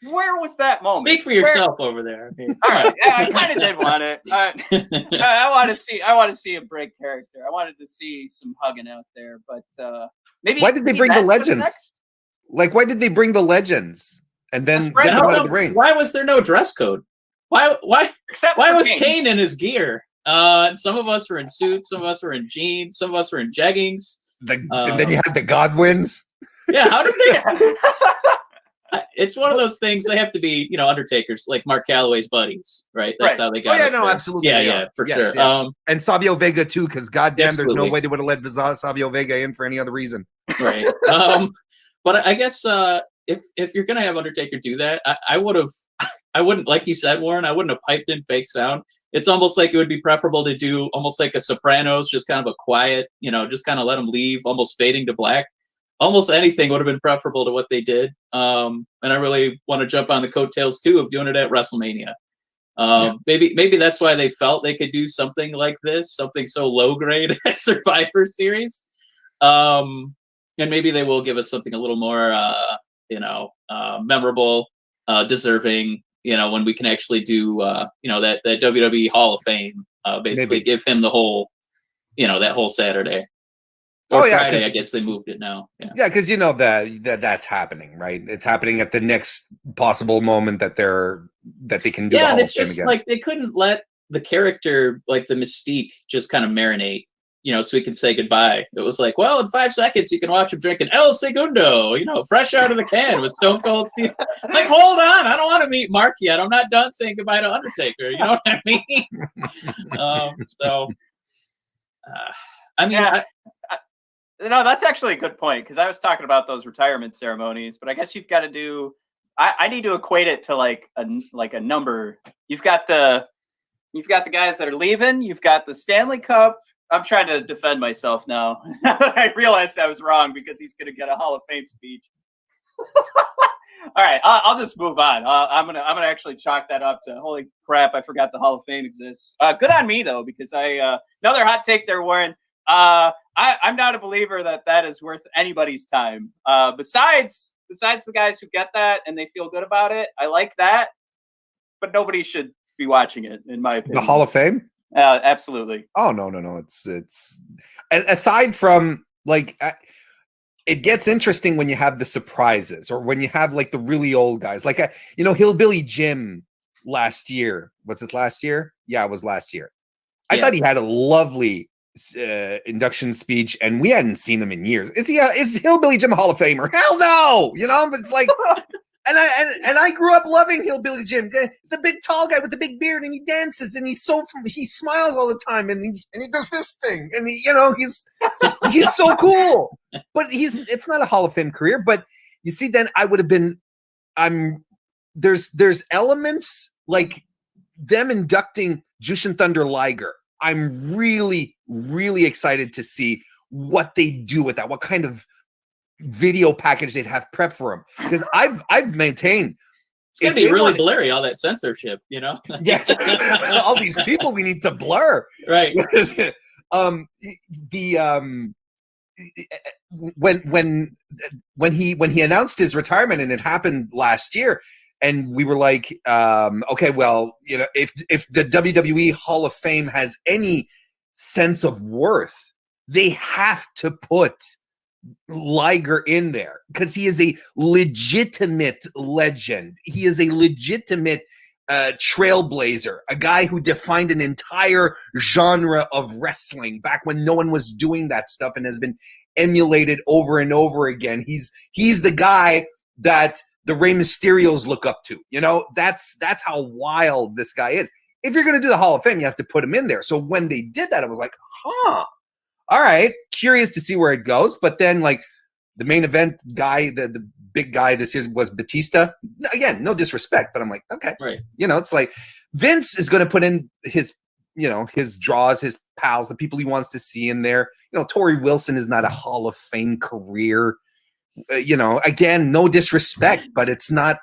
A: where was that moment?
B: Speak for yourself over there.
A: All right, yeah, I kind of did want it. I want to see a break character. I wanted to see some hugging out there, but maybe.
C: Why did they bring the legends? Like, why did they bring the legends and then get them out of the ring?
B: Why was there no dress code? Why was Kane in his gear? Some of us were in suits, some of us were in jeans, some of us were in jeggings.
C: And then you had the Godwins.
B: Yeah, how did they? It's one of those things. They have to be, Undertakers, like Mark Calloway's buddies, right? That's how they got.
C: Oh yeah, no, absolutely.
B: Yeah, for sure.
C: Yes. And Savio Vega too, because goddamn, there's no way they would have let Savio Vega in for any other reason.
B: Right. But I guess if you're gonna have Undertaker do that, I wouldn't, like you said, Warren, I wouldn't have piped in fake sound. It's almost like it would be preferable to do almost like a Sopranos, just kind of a quiet, just kind of let them leave, almost fading to black. Almost anything would have been preferable to what they did. And I really want to jump on the coattails too of doing it at WrestleMania. Maybe that's why they felt they could do something like this, something so low grade at Survivor Series. And maybe they will give us something a little more, memorable, deserving, when we can actually do, that WWE Hall of Fame, basically give him the whole, that whole Saturday. Or Friday, I guess they moved it now.
C: Yeah, because that's happening, right? It's happening at the next possible moment that they can do. Yeah,
B: and it's just like they couldn't let the character, like the mystique, just kind of marinate, so we can say goodbye. It was like, well, in 5 seconds you can watch him drinking El Segundo, fresh out of the can with Stone Cold Steve. Like, hold on, I don't want to meet Mark yet. I'm not done saying goodbye to Undertaker. You know what I mean?
A: No, that's actually a good point because I was talking about those retirement ceremonies, but I guess you've got to do. I need to equate it to like a number. You've got the guys that are leaving. You've got the Stanley Cup. I'm trying to defend myself now. I realized I was wrong because he's going to get a Hall of Fame speech. All right, I'll just move on. I'm gonna actually chalk that up to holy crap! I forgot the Hall of Fame exists. Good on me though, because another hot take there, Warren. I'm not a believer that is worth anybody's time. Besides the guys who get that and they feel good about it, I like that, but nobody should be watching it, in my opinion.
C: The Hall of Fame?
A: Absolutely.
C: Oh no! It's aside from like. It gets interesting when you have the surprises or when you have like the really old guys, like Hillbilly Jim last year. Was it last year? Yeah, it was last year. I thought he had a lovely induction speech, and we hadn't seen him in years. Is Hillbilly Jim a Hall of Famer? Hell no! But it's like, and I grew up loving Hillbilly Jim, the big tall guy with the big beard, and he dances, and he smiles all the time, and he does this thing, and he's so cool. But it's not a Hall of Fame career. But you see, then I would have been. There's elements like them inducting Jushin Thunder Liger. I'm really, really excited to see what they do with that. What kind of video package they'd have prepped for him. Because I've maintained
B: it's gonna be really blurry, all that censorship,
C: Yeah, all these people we need to blur.
B: Right.
C: When he announced his retirement, and it happened last year, and we were like, okay, well, if the WWE Hall of Fame has any sense of worth, they have to put Liger in there because he is a legitimate legend. He is a legitimate trailblazer, a guy who defined an entire genre of wrestling back when no one was doing that stuff, and has been emulated over and over again. He's the guy that the Rey Mysterios look up to. That's how wild this guy is. If you're going to do the Hall of Fame, you have to put him in there. So when they did that, I was like, all right, curious to see where it goes. But then, like, the main event guy, the big guy this year was Batista. Again, no disrespect, but I'm like, okay.
B: Right.
C: It's like Vince is going to put in his draws, his pals, the people he wants to see in there. Torrie Wilson is not a Hall of Fame career. Again, no disrespect, but that's not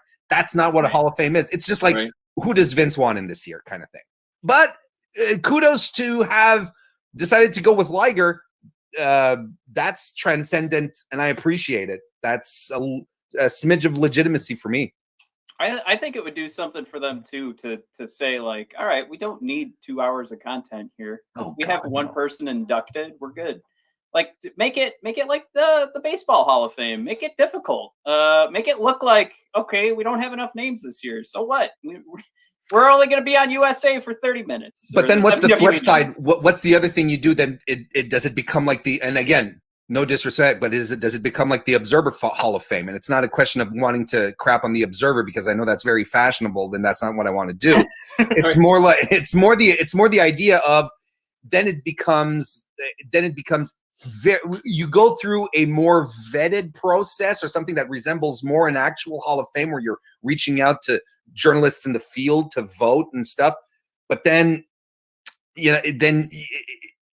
C: what a Hall of Fame is. It's just like, who does Vince want in this year kind of thing. But kudos to have decided to go with Liger. That's transcendent, and I appreciate it. That's a smidge of legitimacy for me.
A: I think it would do something for them too to say, like, all right, we don't need 2 hours of content here. We have one person inducted, we're good. Like, make it like the Baseball Hall of Fame. Make it difficult. Make it look like, okay, we don't have enough names this year. So what? We're only going to be on USA for 30 minutes.
C: But then what's the flip side? What's the other thing you do? Then it does it become like and again, no disrespect, but does it become like the Observer Hall of Fame? And it's not a question of wanting to crap on the Observer, because I know that's very fashionable. Then that's not what I want to do. It's more like it's more the idea of then it becomes you go through a more vetted process, or something that resembles more an actual Hall of Fame, where you're reaching out to journalists in the field to vote and stuff. But then, then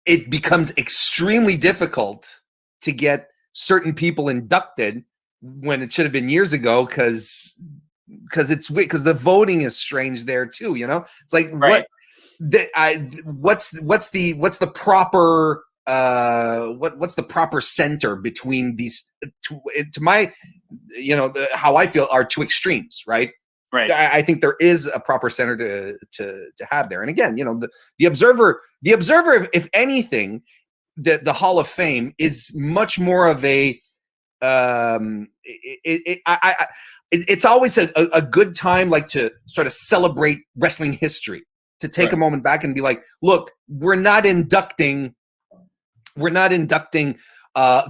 C: it becomes extremely difficult to get certain people inducted when it should have been years ago, because the voting is strange there too. It's like,
A: right.
C: what's the proper what's the proper center between these to my how I feel are two extremes, right? I think there is a proper center to have there. And again, the Observer, if anything, the Hall of Fame is much more of a it's always a good time, like, to sort of celebrate wrestling history, to take a moment back and be like, look, we're not inducting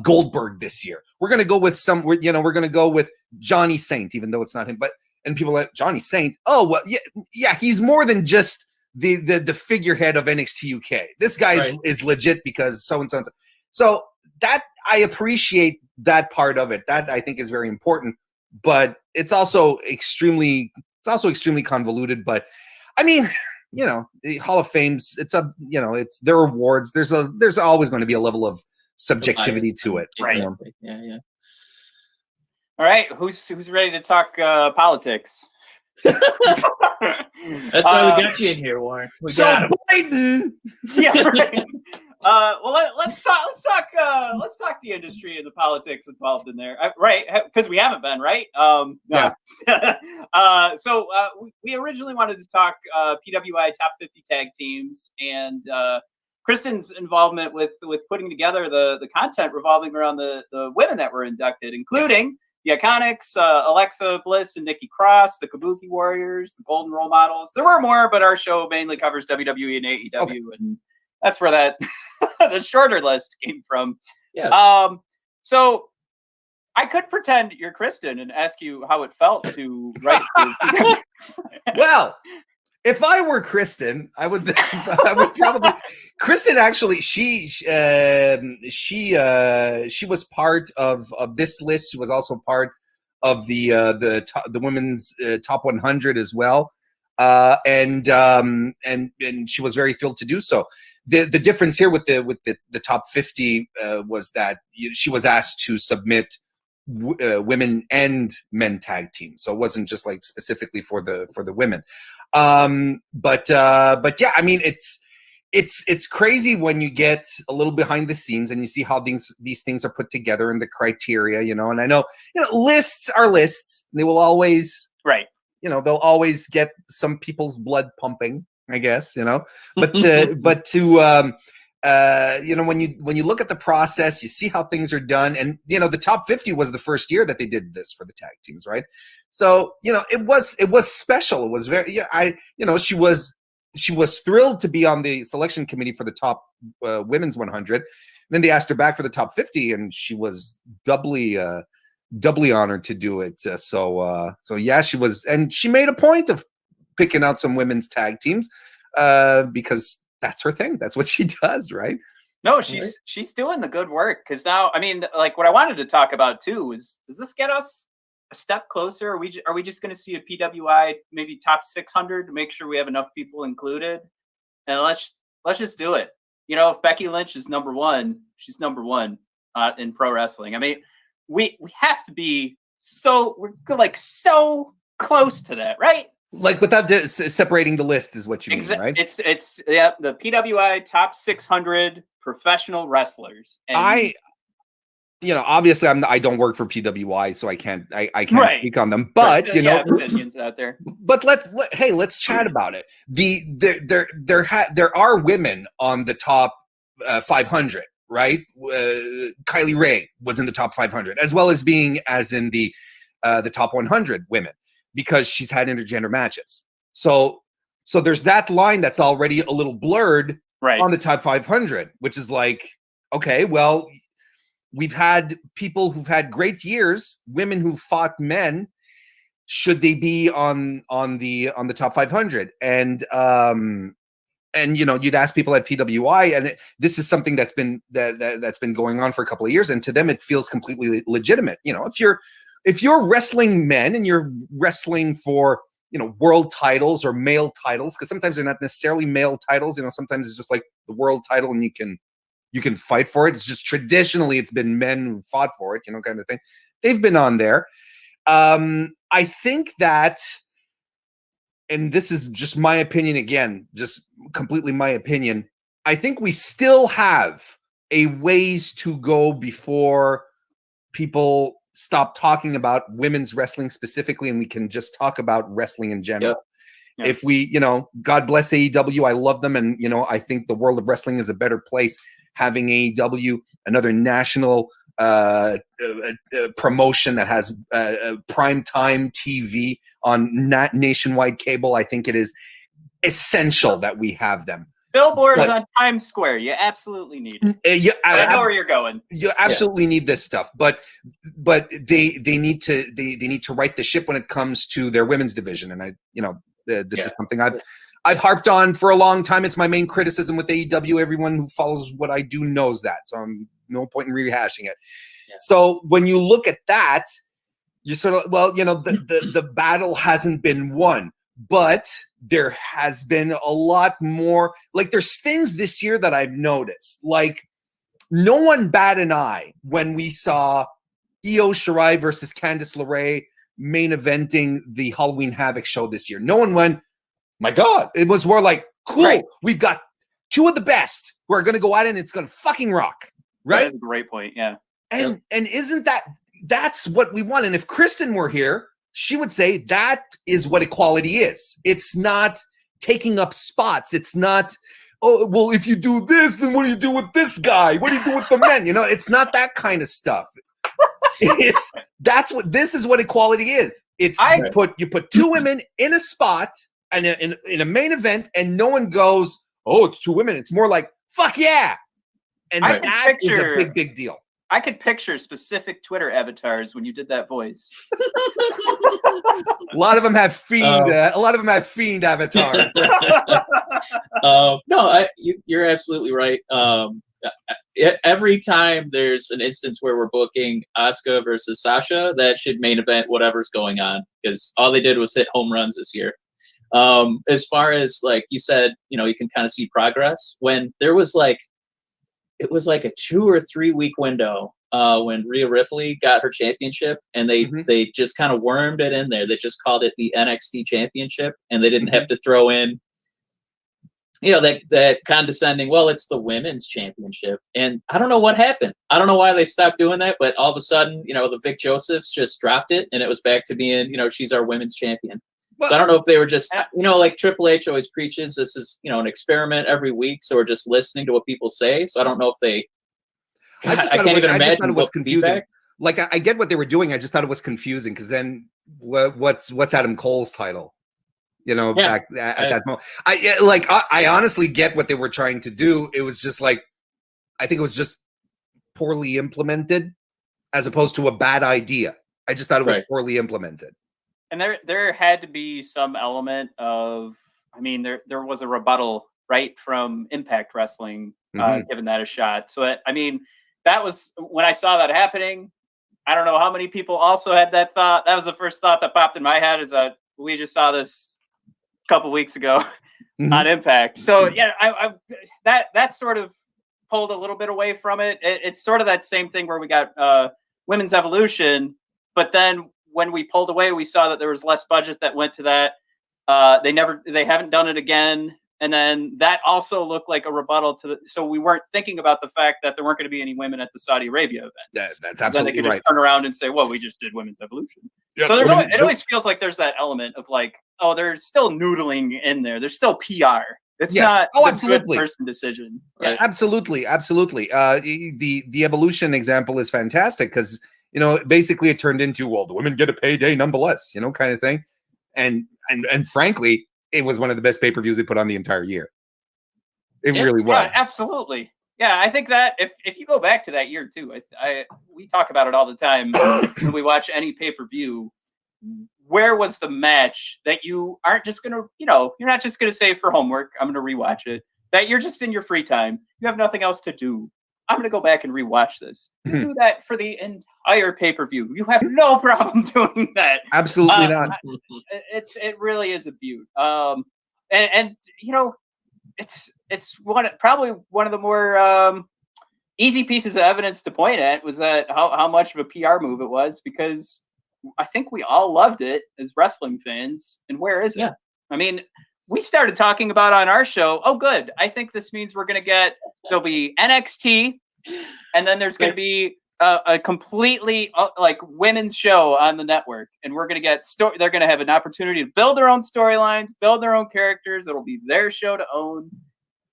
C: Goldberg this year. We're going to go with we're going to go with Johnny Saint, even though it's not him. And people are like, Johnny Saint, oh, well, yeah, he's more than just the figurehead of NXT UK. This guy is legit because so and so and so. So that, I appreciate that part of it. That, I think, is very important. But it's also extremely convoluted. But I mean, the Hall of Fame's, it's their awards. There's always going to be a level of subjectivity to it.
B: Exactly. Yeah.
A: All right, who's ready to talk politics?
B: That's why we got you in here, Warren. We got him.
C: Biden.
A: Yeah, right. Well, let's talk the industry and the politics involved in there, right? Because we haven't been, right? No. So we originally wanted to talk PWI top 50 tag teams, and Kristen's involvement with putting together the content revolving around the women that were inducted, including the Iconics, Alexa Bliss and Nikki Cross, the Kabuki Warriors, the Golden Role Models. There were more, but our show mainly covers WWE and AEW, and that's where that the shorter list came from.
B: Yeah.
A: So I could pretend you're Kristen and ask you how it felt to write.
C: Well, if I were Kristen, I would probably. Kristen, actually, she was part of this list. She was also part of the women's top 100 as well, and she was very thrilled to do so. The difference here with the top 50 was that she was asked to submit women and men tag teams, so it wasn't just like specifically for the women. But yeah, I mean, it's crazy when you get a little behind the scenes and you see how these things are put together and the criteria, you know. And I know, you know, lists are lists. They will always,
A: right.
C: You know, they'll always get some people's blood pumping, I guess, you know. But you know, when you look at the process, you see how things are done, and you know, the top 50 was the first year that they did this for the tag teams, right? So you know, it was special. It was very, yeah. You know, she was thrilled to be on the selection committee for the top women's 100. Then they asked her back for the top 50, and she was doubly honored to do it. So yeah, she was, and she made a point of picking out some women's tag teams because that's her thing. That's what she does, right?
A: No, she's doing the good work, because now, I mean, like what I wanted to talk about too is, does this get us a step closer? Are we just going to see a PWI maybe top 600 to make sure we have enough people included? And let's just do it. You know, if Becky Lynch is number one, she's number one in pro wrestling. I mean, we have to be we're like so close to that, right?
C: Like without separating the list is what you mean, right?
A: It's yeah, the PWI top 600 professional wrestlers. And
C: you know, obviously I don't work for PWI, so I can't
A: right.
C: speak on them. But
A: right.
C: you know,
A: opinions out there.
C: But let's chat about it. There are women on the top 500, right? Kylie Ray was in the top 500, as well as being in the top 100 women, because she's had intergender matches. So there's that line that's already a little blurred on the top 500, which is like, okay, well, we've had people who've had great years, women who've fought men. Should they be on the top 500? And you know, you'd ask people at PWI, and this is something that's been going on for a couple of years, and to them it feels completely legitimate. You know, if you're wrestling men and you're wrestling for, you know, world titles or male titles, because sometimes they're not necessarily male titles. You know, sometimes it's just like the world title, and you can fight for it. It's just traditionally it's been men who fought for it, you know, kind of thing. They've been on there. I think that, and this is just my opinion again, just completely my opinion, I think we still have a ways to go before people stop talking about women's wrestling specifically, and we can just talk about wrestling in general. Yep. If we, you know, God bless AEW, I love them, and, you know, I think the world of wrestling is a better place having AEW, another national promotion that has primetime TV on nationwide cable. I think it is essential that we have them.
A: Billboards on Times Square. You absolutely need it. I know where you're going.
C: You absolutely need this stuff, but they need to right the ship when it comes to their women's division. And this is something I've harped on for a long time. It's my main criticism with AEW. Everyone who follows what I do knows that. So I'm no point in rehashing it. Yeah. So when you look at that, you sort of, well, you know, the battle hasn't been won, but there has been a lot more. Like, there's things this year that I've noticed. Like, no one bat an eye when we saw Io Shirai versus Candice LeRae main eventing the Halloween Havoc show this year. No one went, my God. It was more like, cool, right. We've got two of the best who are going to go out and it's going to fucking rock. Right?
A: That's a great point, yeah.
C: And isn't that's what we want? And if Kristen were here, she would say that is what equality is. It's not taking up spots. It's not, oh, well, if you do this, then what do you do with this guy? What do you do with the men? You know, it's not that kind of stuff. This is what equality is. It's you put two women in a spot and in a main event, and no one goes, oh, it's two women. It's more like, fuck yeah. And that is a big, big deal.
A: I could picture specific Twitter avatars when you did that voice.
C: A lot of them have fiend. A lot of them have fiend avatars.
B: No, you're absolutely right. Every time there's an instance where we're booking Asuka versus Sasha, that should main event whatever's going on, because all they did was hit home runs this year. As far as, like you said, you know, you can kind of see progress when there was like it was like a 2 or 3 week window when Rhea Ripley got her championship, and they just kind of wormed it in there. They just called it the NXT Championship, and they didn't have to throw in, that condescending, well, it's the women's championship. And I don't know what happened. I don't know why they stopped doing that, but all of a sudden, the Vic Josephs just dropped it, and it was back to being, she's our women's champion. So I don't know if they were just, like Triple H always preaches, this is, an experiment every week. So we're just listening to what people say. So I don't know if they, I can't even imagine what confusing. Feedback.
C: Like, I get what they were doing. I just thought it was confusing because then what's Adam Cole's title? Back at that moment. I honestly get what they were trying to do. It was just like, I think it was just poorly implemented as opposed to a bad idea. I just thought it was poorly implemented.
A: And there had to be some element of, there was a rebuttal, right, from Impact Wrestling, giving that a shot. So, that was, when I saw that happening, I don't know how many people also had that thought. That was the first thought that popped in my head, is that we just saw this a couple weeks ago on Impact. So, yeah, that sort of pulled a little bit away from it. It's sort of that same thing where we got Women's Evolution, but then when we pulled away, we saw that there was less budget that went to that. They haven't done it again. And then that also looked like a rebuttal to so we weren't thinking about the fact that there weren't going to be any women at the Saudi Arabia event.
C: That's absolutely
A: then they could just turn around and say, well, we just did Women's Evolution.
C: Yep.
A: So it always feels like there's that element of like, oh, there's still noodling in there. There's still PR. It's not a good person decision.
C: Right. Absolutely. The Evolution example is fantastic because, basically it turned into, well, the women get a payday nonetheless, kind of thing. And frankly, it was one of the best pay-per-views they put on the entire year. It really was.
A: Yeah, absolutely. Yeah, I think that if you go back to that year too, we talk about it all the time when we watch any pay-per-view. Where was the match that you aren't just going to, you're not just going to say for homework, I'm going to rewatch it, that you're just in your free time. You have nothing else to do. I'm going to go back and rewatch this. You do that for the entire pay-per-view. You have no problem doing that.
C: Absolutely not.
A: It really is a beaut. And it's probably one of the more easy pieces of evidence to point at was that how much of a PR move it was, because I think we all loved it as wrestling fans. And where is it? We started talking about on our show, oh, good. I think this means there'll be NXT, and then there's going to be a completely women's show on the network. And we're going to get, they're going to have an opportunity to build their own storylines, build their own characters. It'll be their show to own.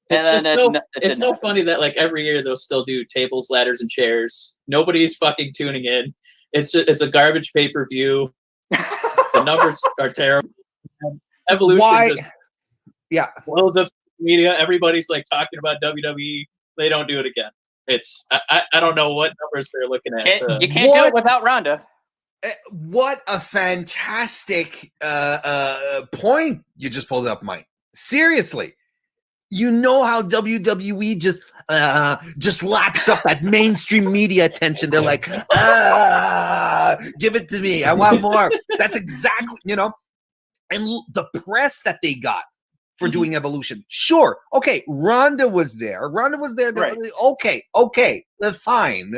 B: It's so funny that every year they'll still do tables, ladders, and chairs. Nobody's fucking tuning in. It's a garbage pay-per-view. The numbers are terrible. Evolution blows up media. Everybody's talking about WWE. They don't do it again. It's I don't know what numbers they're looking at.
A: You can't do it without Ronda.
C: What a fantastic point you just pulled up, Mike. Seriously. You know how WWE just laps up that mainstream media attention. They're like, give it to me. I want more. That's exactly, and the press that they got for doing Evolution. Sure. Okay. Ronda was there. Right. Okay. They're fine.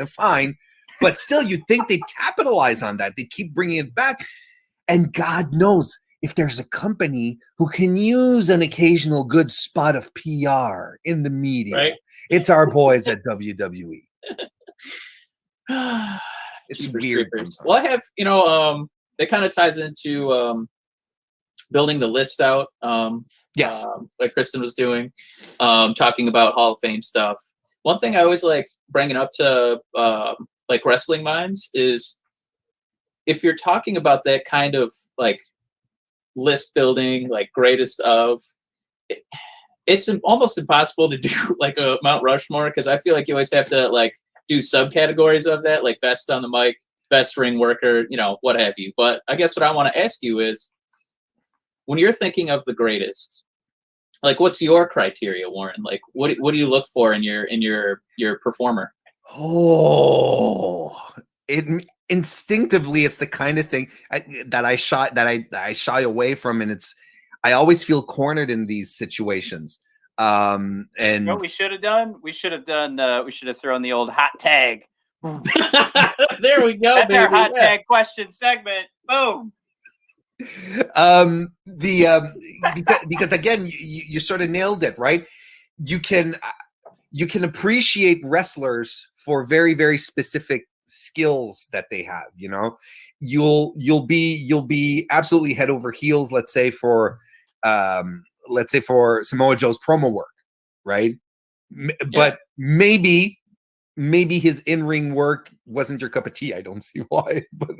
C: But still, you'd think they'd capitalize on that. They'd keep bringing it back. And God knows, if there's a company who can use an occasional good spot of PR in the media, it's our boys at WWE. It's weird.
B: Well, I have, that kind of ties into building the list out.
C: Yes.
B: Like Kristen was doing, talking about Hall of Fame stuff. One thing I always like bringing up to Wrestling Minds is if you're talking about that kind of list building, greatest of, it's almost impossible to do a Mount Rushmore, because I feel like you always have to do subcategories of that, best on the mic, best ring worker, what have you. But I guess what I want to ask you is, when you're thinking of the greatest, what's your criteria, Warren? What do you look for in your performer?
C: Oh, instinctively, it's the kind of thing that I shy away from, and I always feel cornered in these situations. And
A: what we should have done? We should have thrown the old hot tag.
B: There we go,
A: That's
B: baby.
A: our hot tag question segment. Boom.
C: Because again, you sort of nailed it, right? You can appreciate wrestlers for very, very specific skills that they have. You'll be absolutely head over heels, let's say for Samoa Joe's promo work, right? But maybe his in-ring work wasn't your cup of tea. I don't see why, but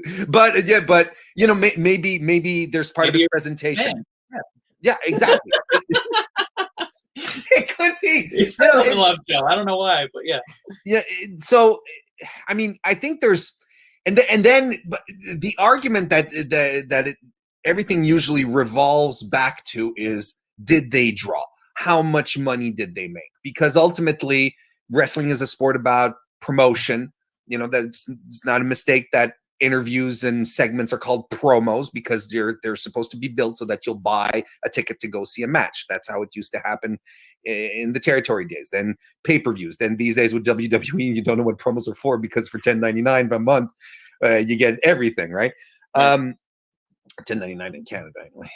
C: maybe there's part of the presentation. Yeah, exactly. It could be.
B: He still doesn't love Joe. I don't know why, but yeah.
C: Yeah. So, I mean, I think there's, and then the argument that everything usually revolves back to is, did they draw? How much money did they make? Because ultimately, wrestling is a sport about promotion. It's not a mistake that interviews and segments are called promos, because they're supposed to be built so that you'll buy a ticket to go see a match. That's how it used to happen in the territory days. Then pay-per-views. Then these days with WWE, you don't know what promos are for, because for $10.99 a month, you get everything, right? $10.99 in Canada, anyway.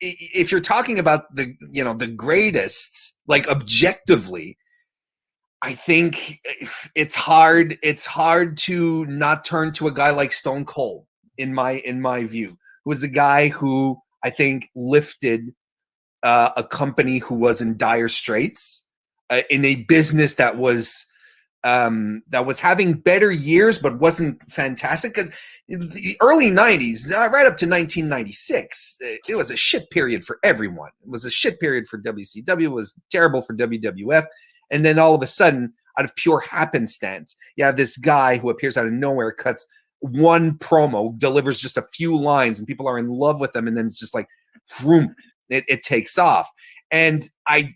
C: If you're talking about the greatest, like objectively, I think it's hard to not turn to a guy like Stone Cold, in my view, who was a guy who I think lifted a company who was in dire straits, in a business that was having better years but wasn't fantastic. Because in the early 90s, right up to 1996, it was a shit period for everyone. It was a shit period for WCW. It was terrible for WWF. And then all of a sudden, out of pure happenstance, you have this guy who appears out of nowhere, cuts one promo, delivers just a few lines, and people are in love with them. And then it's just like, vroom, it takes off. And I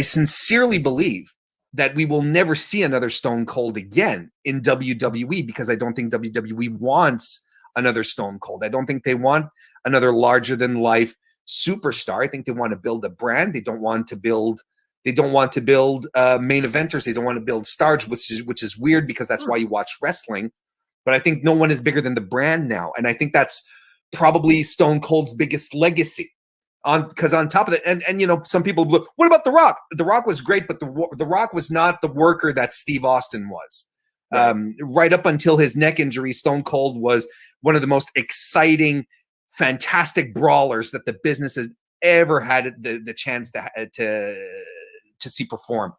C: sincerely believe that we will never see another Stone Cold again in WWE, because I don't think WWE wants another Stone Cold. I don't think they want another larger than life superstar. I think they want to build a brand. They don't want to build main eventers. They don't want to build stars, which is weird, because that's why you watch wrestling. But I think no one is bigger than the brand now. And I think that's probably Stone Cold's biggest legacy. Because on top of that, and some people look, what about The Rock? The Rock was great, but the Rock was not the worker that Steve Austin was. Right up until his neck injury, Stone Cold was one of the most exciting, fantastic brawlers that the business has ever had the chance to see perform.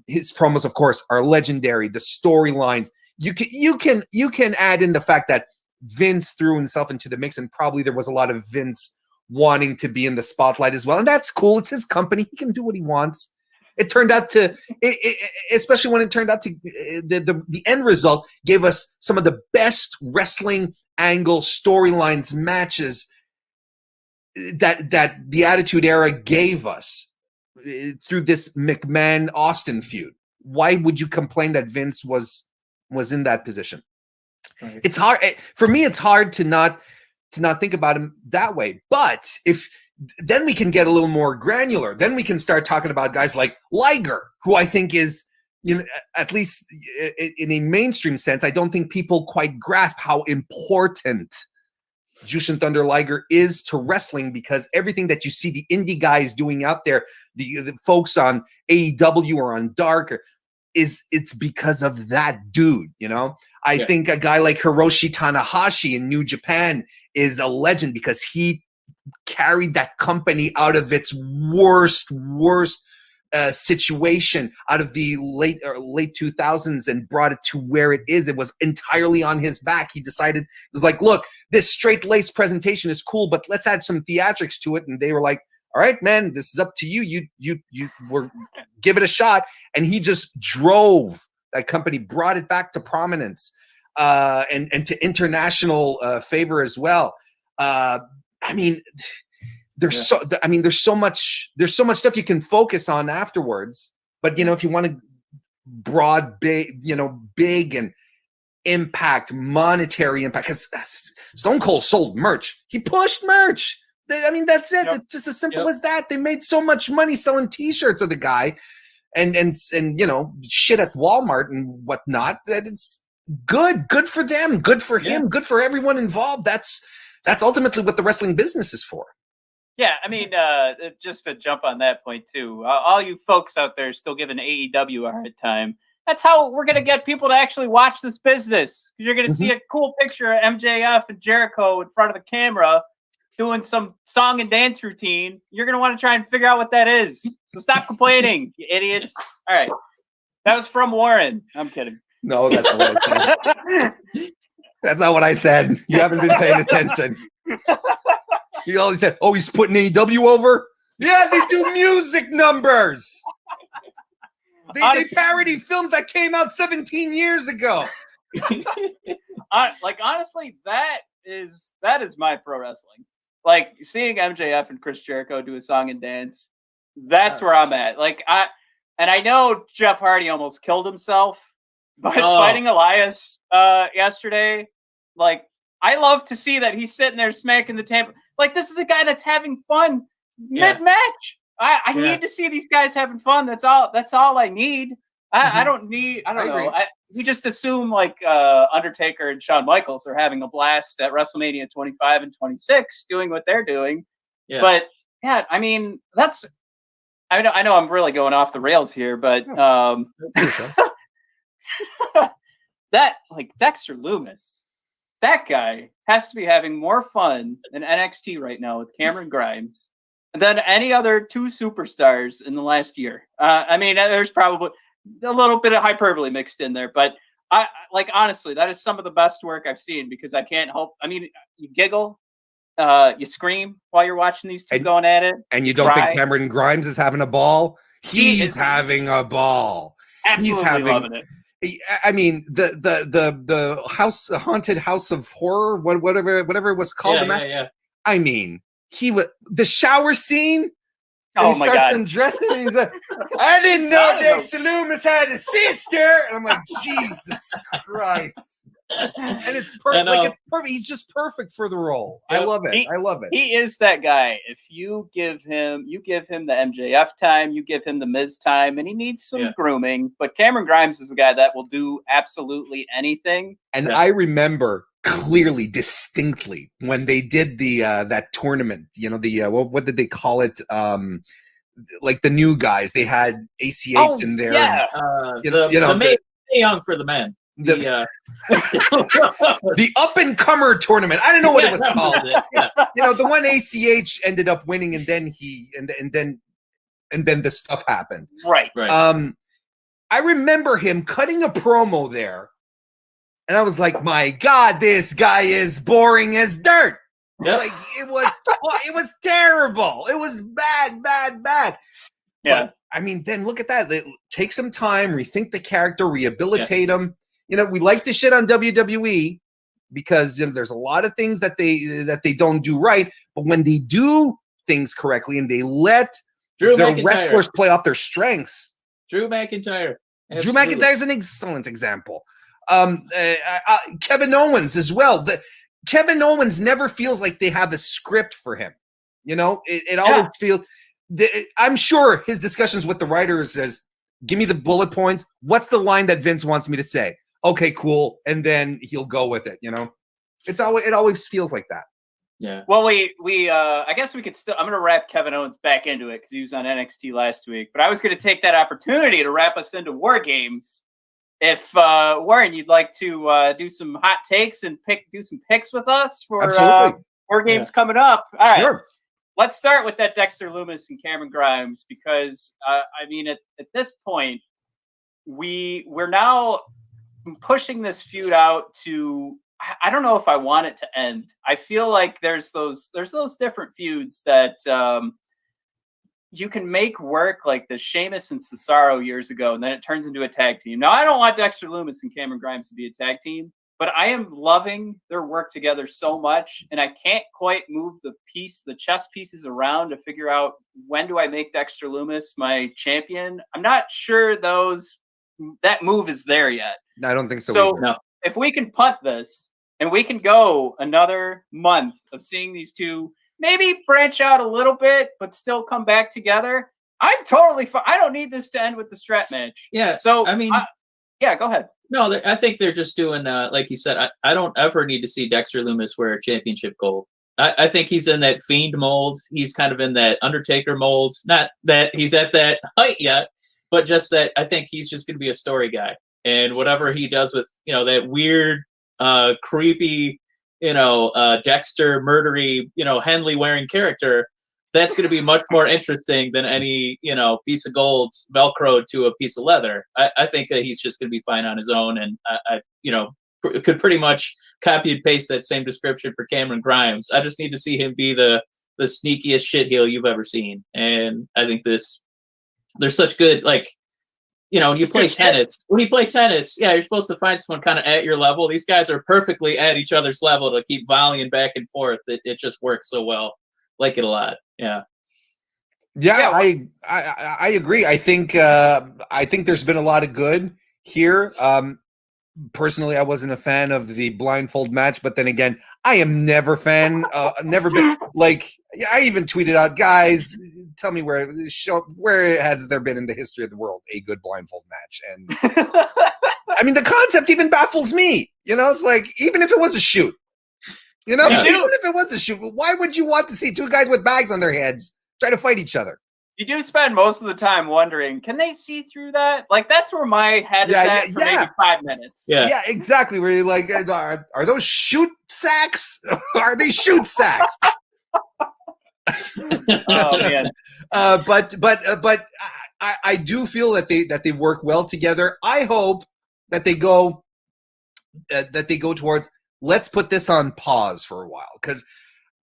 C: His promos, of course, are legendary. The storylines, you can add in the fact that Vince threw himself into the mix, and probably there was a lot of Vince wanting to be in the spotlight as well. And that's cool. It's his company. He can do what he wants. It turned out to, especially when it turned out to, the end result gave us some of the best wrestling angle storylines matches that the Attitude Era gave us through this McMahon-Austin feud. Why would you complain that Vince was in that position? Right. It's hard for me. It's hard to not think about him that way. But then we can get a little more granular. Then we can start talking about guys like Liger, who I think is, at least in a mainstream sense, I don't think people quite grasp how important Jushin Thunder Liger is to wrestling, because everything that you see the indie guys doing out there, the folks on AEW or on Dark, it's because of that dude. I think a guy like Hiroshi Tanahashi in New Japan is a legend, because he carried that company out of its worst situation, out of the late 2000s, and brought it to where it is. It was entirely on his back. He decided, it was like, look, this straight lace presentation is cool, but let's add some theatrics to it. And they were like, all right, man, this is up to you. You were give it a shot. And he just drove that company, brought it back to prominence, and to international favor as well. There's so much stuff you can focus on afterwards. But if you want to big and impact, monetary impact. Because Stone Cold sold merch. He pushed merch. I mean, that's it. It's just as simple as that. They made so much money selling T-shirts of the guy, and you know, shit at Walmart and whatnot. That it's good for them, good for him, good for everyone involved. That's ultimately what the wrestling business is for.
A: Yeah, I mean, just to jump on that point too, all you folks out there still giving AEW a hard time. That's how we're going to get people to actually watch this business. You're going to see a cool picture of MJF and Jericho in front of the camera doing some song and dance routine. You're going to want to try and figure out what that is. So stop complaining, you idiots. All right. That was from Warren. I'm kidding.
C: No, that's not what I said. That's not what I said. You haven't been paying attention. You always said, oh, he's putting AEW over? Yeah, they do music numbers. They parody films that came out 17 years ago.
A: Honestly, that is my pro wrestling. Like, seeing MJF and Chris Jericho do a song and dance, that's where I'm at. Like, I know Jeff Hardy almost killed himself by fighting Elias yesterday. Like, I love to see that he's sitting there smacking the table. Like, this is a guy that's having fun mid-match. I need to see these guys having fun. That's all I need. I don't know. We just assume like Undertaker and Shawn Michaels are having a blast at WrestleMania 25 and 26 doing what they're doing. Yeah. But yeah, I mean, I know I'm really going off the rails here, but that, like, Dexter Lumis, that guy has to be having more fun in NXT right now with Cameron Grimes than any other two superstars in the last year. I mean, there's probably a little bit of hyperbole mixed in there, but honestly, that is some of the best work I've seen, because I can't help. I mean, you giggle, you scream while you're watching these two going at it,
C: and you don't think Cameron Grimes is having a ball? He's having a ball.
A: Absolutely loving it.
C: I mean, the haunted house of horror, whatever it was called.
B: Yeah.
C: I mean, the shower scene.
A: Oh my God!
C: Undressing, and he's like, I didn't know Dexter Lumis had a sister. And I'm like, Jesus Christ! And it's perfect. It's perfect. He's just perfect for the role. Yep. I love it. I love it.
A: He is that guy. If you give him the MJF time, you give him the Miz time, and he needs some grooming. But Cameron Grimes is the guy that will do absolutely anything.
C: And I remember clearly, distinctly, when they did the that tournament. You know, the what did they call it? Like the new guys, they had ACH in there.
A: Yeah,
B: the Young for the men. The
C: up and comer tournament. I don't know what it was called. You know, the one ACH ended up winning, and then then the stuff happened.
A: Right.
C: I remember him cutting a promo there, and I was like, "My God, this guy is boring as dirt." Yep. Like it was terrible. It was bad. Yeah. But, I mean, then look at that. Take some time, rethink the character, rehabilitate him. You know, we like to shit on WWE because there's a lot of things that they don't do right. But when they do things correctly and they let their wrestlers play off their strengths.
B: Drew McIntyre. Absolutely.
C: Drew McIntyre is an excellent example. Kevin Owens as well. Kevin Owens never feels like they have a script for him. You know, it always feels. I'm sure his discussions with the writers says, "Give me the bullet points. What's the line that Vince wants me to say?" Okay, cool, and then he'll go with it. You know, it always feels like that.
B: Yeah.
A: Well, we I guess we could still. I'm going to wrap Kevin Owens back into it because he was on NXT last week. But I was going to take that opportunity to wrap us into War Games. If Warren, you'd like to do some hot takes and do some picks with us for War Games coming up. All right.
C: Sure.
A: Let's start with that Dexter Lumis and Cameron Grimes because I mean at this point we're now pushing this feud out to, I don't know if I want it to end. I feel like there's those different feuds that you can make work, like the Sheamus and Cesaro years ago, and then it turns into a tag team. Now, I don't want Dexter Lumis and Cameron Grimes to be a tag team, but I am loving their work together so much, and I can't quite move the chess pieces around to figure out when do I make Dexter Lumis my champion. I'm not sure that move is there yet.
C: I don't think so.
A: No. if we can punt this and we can go another month of seeing these two maybe branch out a little bit, but still come back together, I'm totally fine. I don't need this to end with the strap match.
B: Yeah.
A: So,
B: I mean,
A: yeah, go ahead.
B: No, I think they're just doing, like you said, I don't ever need to see Dexter Lumis wear a championship gold. I think he's in that Fiend mold. He's kind of in that Undertaker mold. Not that he's at that height yet, but just that I think he's just going to be a story guy. And whatever he does with, that weird, creepy, Dexter murdery, Henley wearing character, that's going to be much more interesting than any, piece of gold Velcroed to a piece of leather. I think that he's just going to be fine on his own. And I could pretty much copy and paste that same description for Cameron Grimes. I just need to see him be the sneakiest shitheel you've ever seen. And I think there's such good, when you play tennis, yeah, you're supposed to find someone kind of at your level. These guys are perfectly at each other's level to keep volleying back and forth. It just works so well. Like it a lot. Yeah.
C: Yeah, I agree. I think there's been a lot of good here. Personally, I wasn't a fan of the blindfold match, but then again, I am never never been I even tweeted out, guys, tell me where has there been in the history of the world a good blindfold match? And I mean, the concept even baffles me. It's like, even if it was a shoot, even if it was a shoot, why would you want to see two guys with bags on their heads try to fight each other? You
A: do spend most of the time wondering, can they see through that? That's where my head is at for maybe 5 minutes.
C: Yeah, exactly. Where you're like, are those shoot sacks? Are they shoot sacks?
A: Oh man.
C: But I do feel that they work well together. I hope that they go towards, let's put this on pause for a while, because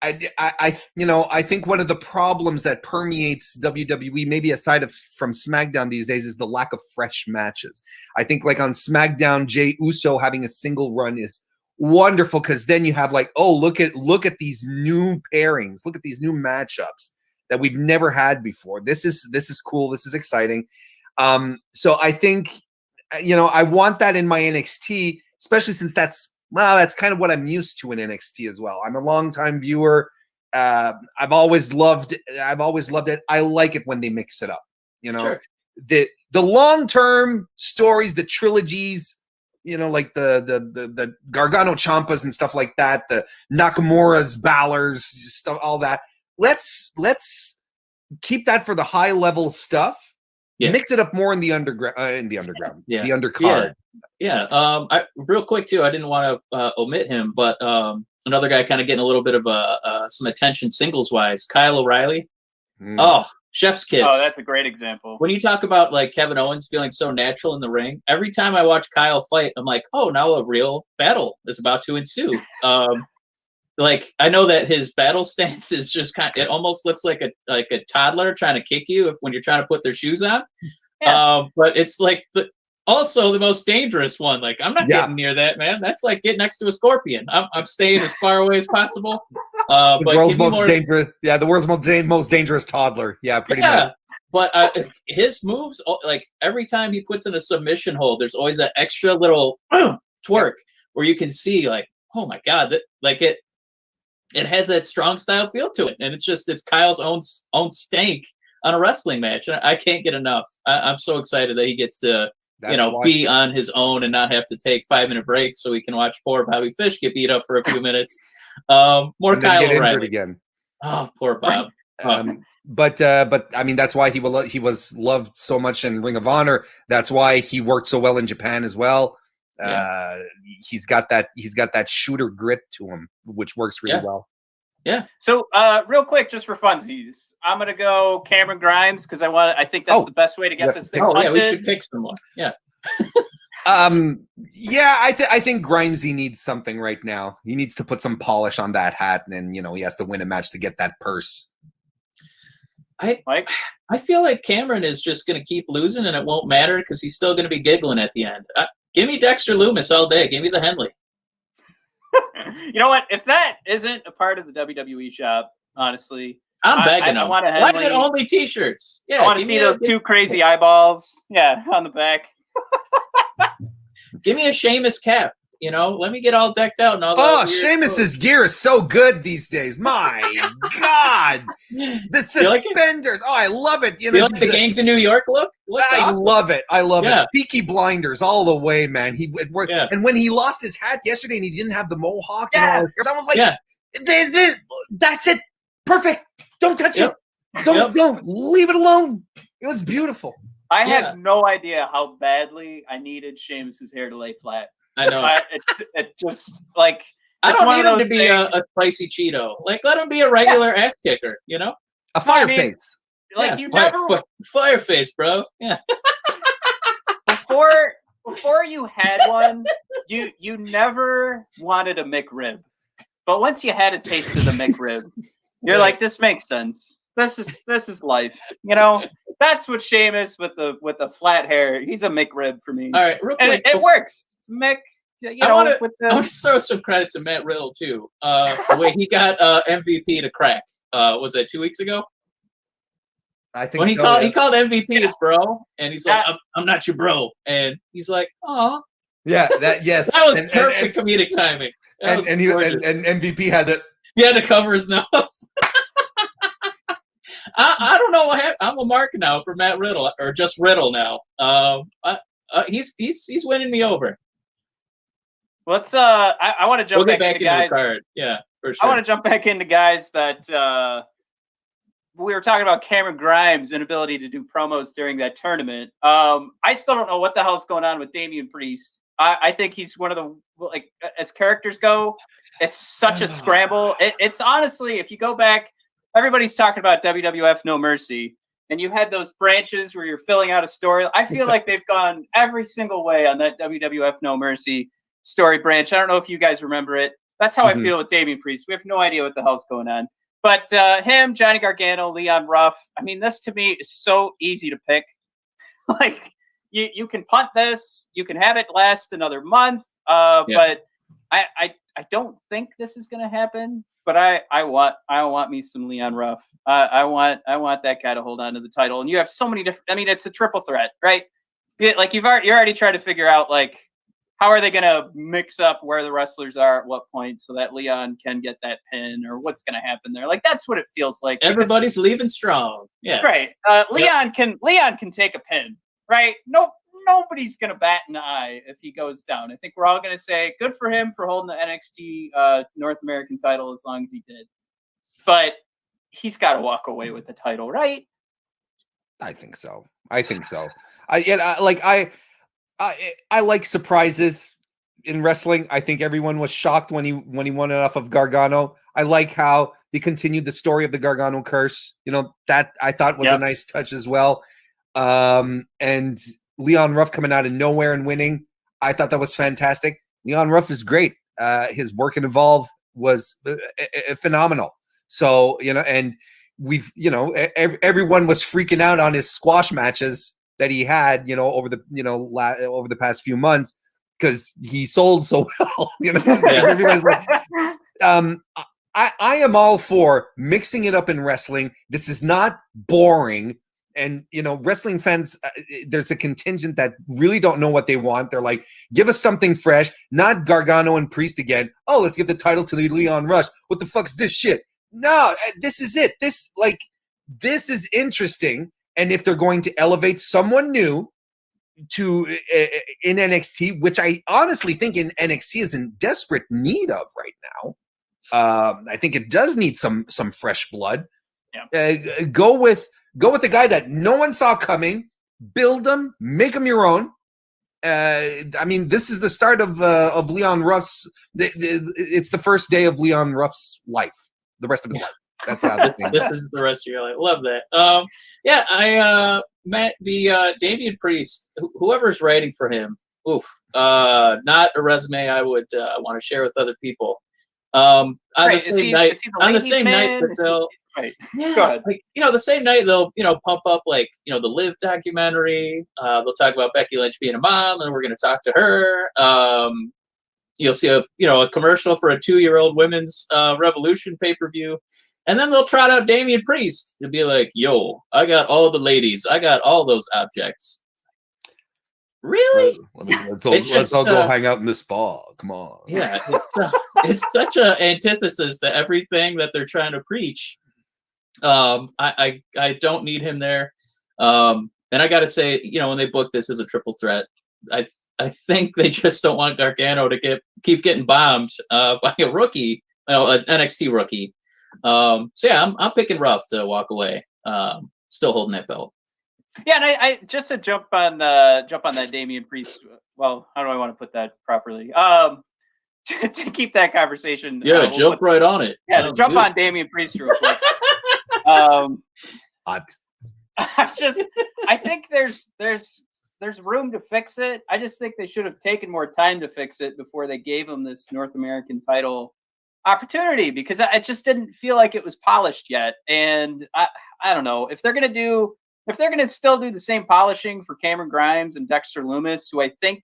C: I think one of the problems that permeates WWE, maybe aside from SmackDown these days, is the lack of fresh matches. I think on SmackDown, Jey Uso having a single run is wonderful, because then you have look at these new pairings, look at these new matchups that we've never had before. This is cool. This is exciting. So I think I want that in my NXT, especially since that's kind of what I'm used to in NXT as well. I'm a longtime viewer. I've always loved it. I like it when they mix it up.
B: Sure.
C: The long-term stories, the trilogies, like the Gargano Ciampas and stuff like that, the Nakamura's, Balor's stuff, all that. Let's keep that for the high-level stuff. Yeah. Mix it up more in the underground, the undercard.
B: Yeah. Real quick too, I didn't want to omit him, but another guy kind of getting a little bit of some attention singles wise, Kyle O'Reilly. Oh, chef's kiss.
A: Oh, that's a great example.
B: When you talk about Kevin Owens feeling so natural in the ring, every time I watch Kyle fight, I'm like, oh, now a real battle is about to ensue. I know that his battle stance is just it almost looks like a toddler trying to kick you when you're trying to put their shoes on. Yeah. But it's also the most dangerous one. I'm not getting near that, man. That's like getting next to a scorpion. I'm staying as far away as possible.
C: The world's most dangerous. Yeah, the world's most dangerous toddler. Yeah, pretty much.
B: But his moves, every time he puts in a submission hold, there's always that extra little twerk where you can see, oh my god, that it has that strong style feel to it, and it's Kyle's own stank on a wrestling match. And I can't get enough. I'm so excited that he gets to be on his own and not have to take 5-minute breaks so we can watch poor Bobby Fish get beat up for a few minutes. More Kyle O'Reilly again. Oh, poor Bob.
C: But I mean, that's why he was loved so much in Ring of Honor. That's why he worked so well in Japan as well. Yeah. He's got that shooter grit to him, which works really well.
B: Yeah.
A: So real quick, just for funsies, I'm gonna go Cameron Grimes because I think that's the best way to get this thing punted.
B: Yeah, we should pick someone. Yeah.
C: I think Grimesy needs something right now. He needs to put some polish on that hat, and then he has to win a match to get that purse.
B: I feel like Cameron is just going to keep losing, and it won't matter because he's still going to be giggling at the end. Give me Dexter Lumis all day. Give me the Henley.
A: You know what? If that isn't a part of the WWE shop, honestly,
B: I'm begging him. Why is it only T-shirts?
A: Yeah, I want to see those two crazy eyeballs. Yeah, on the back.
B: Give me a Sheamus cap. Let me get all decked out and all that.
C: Oh, Sheamus's gear is so good these days. My God. The suspenders. I love it.
B: You like the Gangs in New York look?
C: I love it. I love it. Peaky Blinders all the way, man. And when he lost his hat yesterday and he didn't have the mohawk, I was like, that's it. Perfect. Don't touch it. Don't leave it alone. It was beautiful.
A: I had no idea how badly I needed Sheamus's hair to lay flat.
B: I know.
A: It just like
B: I don't need him to be a spicy Cheeto. Like, let him be a regular ass kicker.
C: A fire face.
A: Like you never
B: fire face, bro. Yeah.
A: Before you had one, you never wanted a McRib, but once you had a taste of the McRib, you're like, this makes sense. This is life. That's what Sheamus with the flat hair. He's a McRib for me.
B: All right, real quick,
A: it works. Mick,
B: I want to throw some credit to Matt Riddle too. The way he got MVP to crack. Was that 2 weeks ago?
C: I think
B: when he called MVP his bro, and he's like, "I'm not your bro," and he's like, "Oh,
C: yeah, that
B: was perfect comedic timing."
C: And MVP had that.
B: He had to cover his nose. I don't know what happened. I'm a mark now for Matt Riddle, or just Riddle now. He's winning me over.
A: Let's I want to jump back into
B: the card. Yeah, for sure.
A: I want to jump back into guys that we were talking about. Cameron Grimes' inability to do promos during that tournament. I still don't know what the hell's going on with Damian Priest. I think he's one of the, like, as characters go, it's such a scramble. It's honestly, if you go back, everybody's talking about WWF No Mercy, and you had those branches where you're filling out a story. I feel like they've gone every single way on that WWF No Mercy story branch. I don't know if you guys remember it. That's how I feel with Damian Priest. We have no idea what the hell's going on. But him, Johnny Gargano, Leon Ruff, I mean, this to me is so easy to pick. Like, you can punt this. You can have it last another month. But I don't think this is going to happen. But I want me some Leon Ruff. I want that guy to hold on to the title. And you have so many different. I mean, it's a triple threat, right? Like you're already trying to figure out, like, how are they going to mix up where the wrestlers are at what point so that Leon can get that pin, or what's going to happen there? Like, that's what it feels like.
B: Everybody's leaving strong. Yeah.
A: Right. Leon can take a pin, right? Nobody's going to bat an eye if he goes down. I think we're all going to say good for him for holding the NXT North American title as long as he did. But he's got to walk away with the title, right?
C: I think so. I like surprises in wrestling. I think everyone was shocked when he won it off of Gargano. I like how they continued the story of the Gargano curse. That I thought was a nice touch as well. And Leon Ruff coming out of nowhere and winning, I thought that was fantastic. Leon Ruff is great. His work in Evolve was phenomenal. So, and we've, everyone was freaking out on his squash matches that he had, over the past few months, because he sold so well. Everybody's like, I am all for mixing it up in wrestling. This is not boring. And, wrestling fans, there's a contingent that really don't know what they want. They're like, give us something fresh, not Gargano and Priest again. Oh, let's give the title to Leon Rush. What the fuck's this shit? No, this is it. This is interesting. And if they're going to elevate someone new to in NXT, which I honestly think in NXT is in desperate need of right now, I think it does need some fresh blood. Yeah. Go with the guy that no one saw coming. Build him, make him your own. I mean, this is the start of Leon Ruff's. It's the first day of Leon Ruff's life. The rest of his life. That's how
B: this is the rest of your life. Love that. I met the Damian Priest, whoever's writing for him. Not a resume I would want to share with other people. On the same night that they'll,
A: right.
B: Yeah, go ahead. Like, the same night they'll, pump up, like, the Liv documentary. They'll talk about Becky Lynch being a mom, and we're going to talk to her. You'll see a commercial for a 2-year-old women's Revolution pay-per-view. And then they'll trot out Damian Priest to be like, yo, I got all the ladies. I got all those objects. Really?
C: Let's all go hang out in the spa. Come on.
B: Yeah, it's such an antithesis to everything that they're trying to preach. I don't need him there. And I got to say, when they booked this as a triple threat, I think they just don't want Gargano to keep getting bombed by a rookie, an NXT rookie. So yeah, I'm picking Ruff to walk away. Still holding that belt.
A: Yeah, and I just to jump on that Damian Priest. Well, how do I want to put that properly? To keep that conversation.
B: Yeah, jump right on it.
A: Yeah, to jump on Damian Priest real quick. I think there's room to fix it. I just think they should have taken more time to fix it before they gave him this North American title opportunity, because I just didn't feel like it was polished yet. And I don't know if they're gonna still do the same polishing for Cameron Grimes and Dexter Lumis, who I think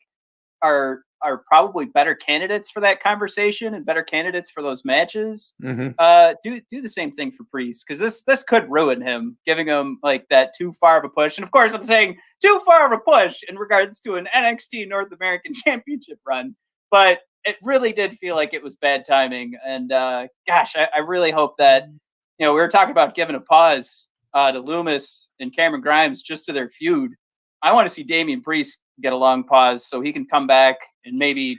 A: are probably better candidates for that conversation and better candidates for those matches.
C: Mm-hmm.
A: Do the same thing for Priest, because this could ruin him, giving him like that too far of a push. And of course, I'm saying too far of a push in regards to an NXT North American Championship run, but it really did feel like it was bad timing. And gosh, I really hope that we were talking about giving a pause to Lumis and Cameron Grimes just to their feud. I want to see Damian Priest get a long pause so he can come back and maybe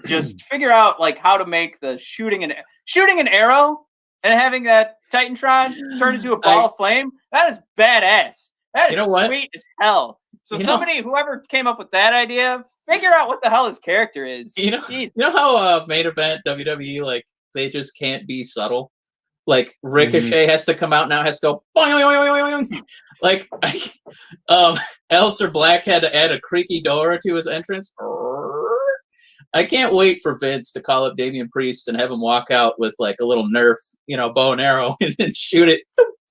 A: just figure out like how to make the shooting an arrow and having that Titantron turn into a ball of flame. That is badass. That is sweet as hell. So whoever came up with that idea, figure out what the hell his character is.
B: You know how main event WWE, like, they just can't be subtle. Like Ricochet has to come out now, has to go boing, boing, boing, boing. Like Aleister Black had to add a creaky door to his entrance. I can't wait for Vince to call up Damian Priest and have him walk out with like a little Nerf, bow and arrow, and then shoot it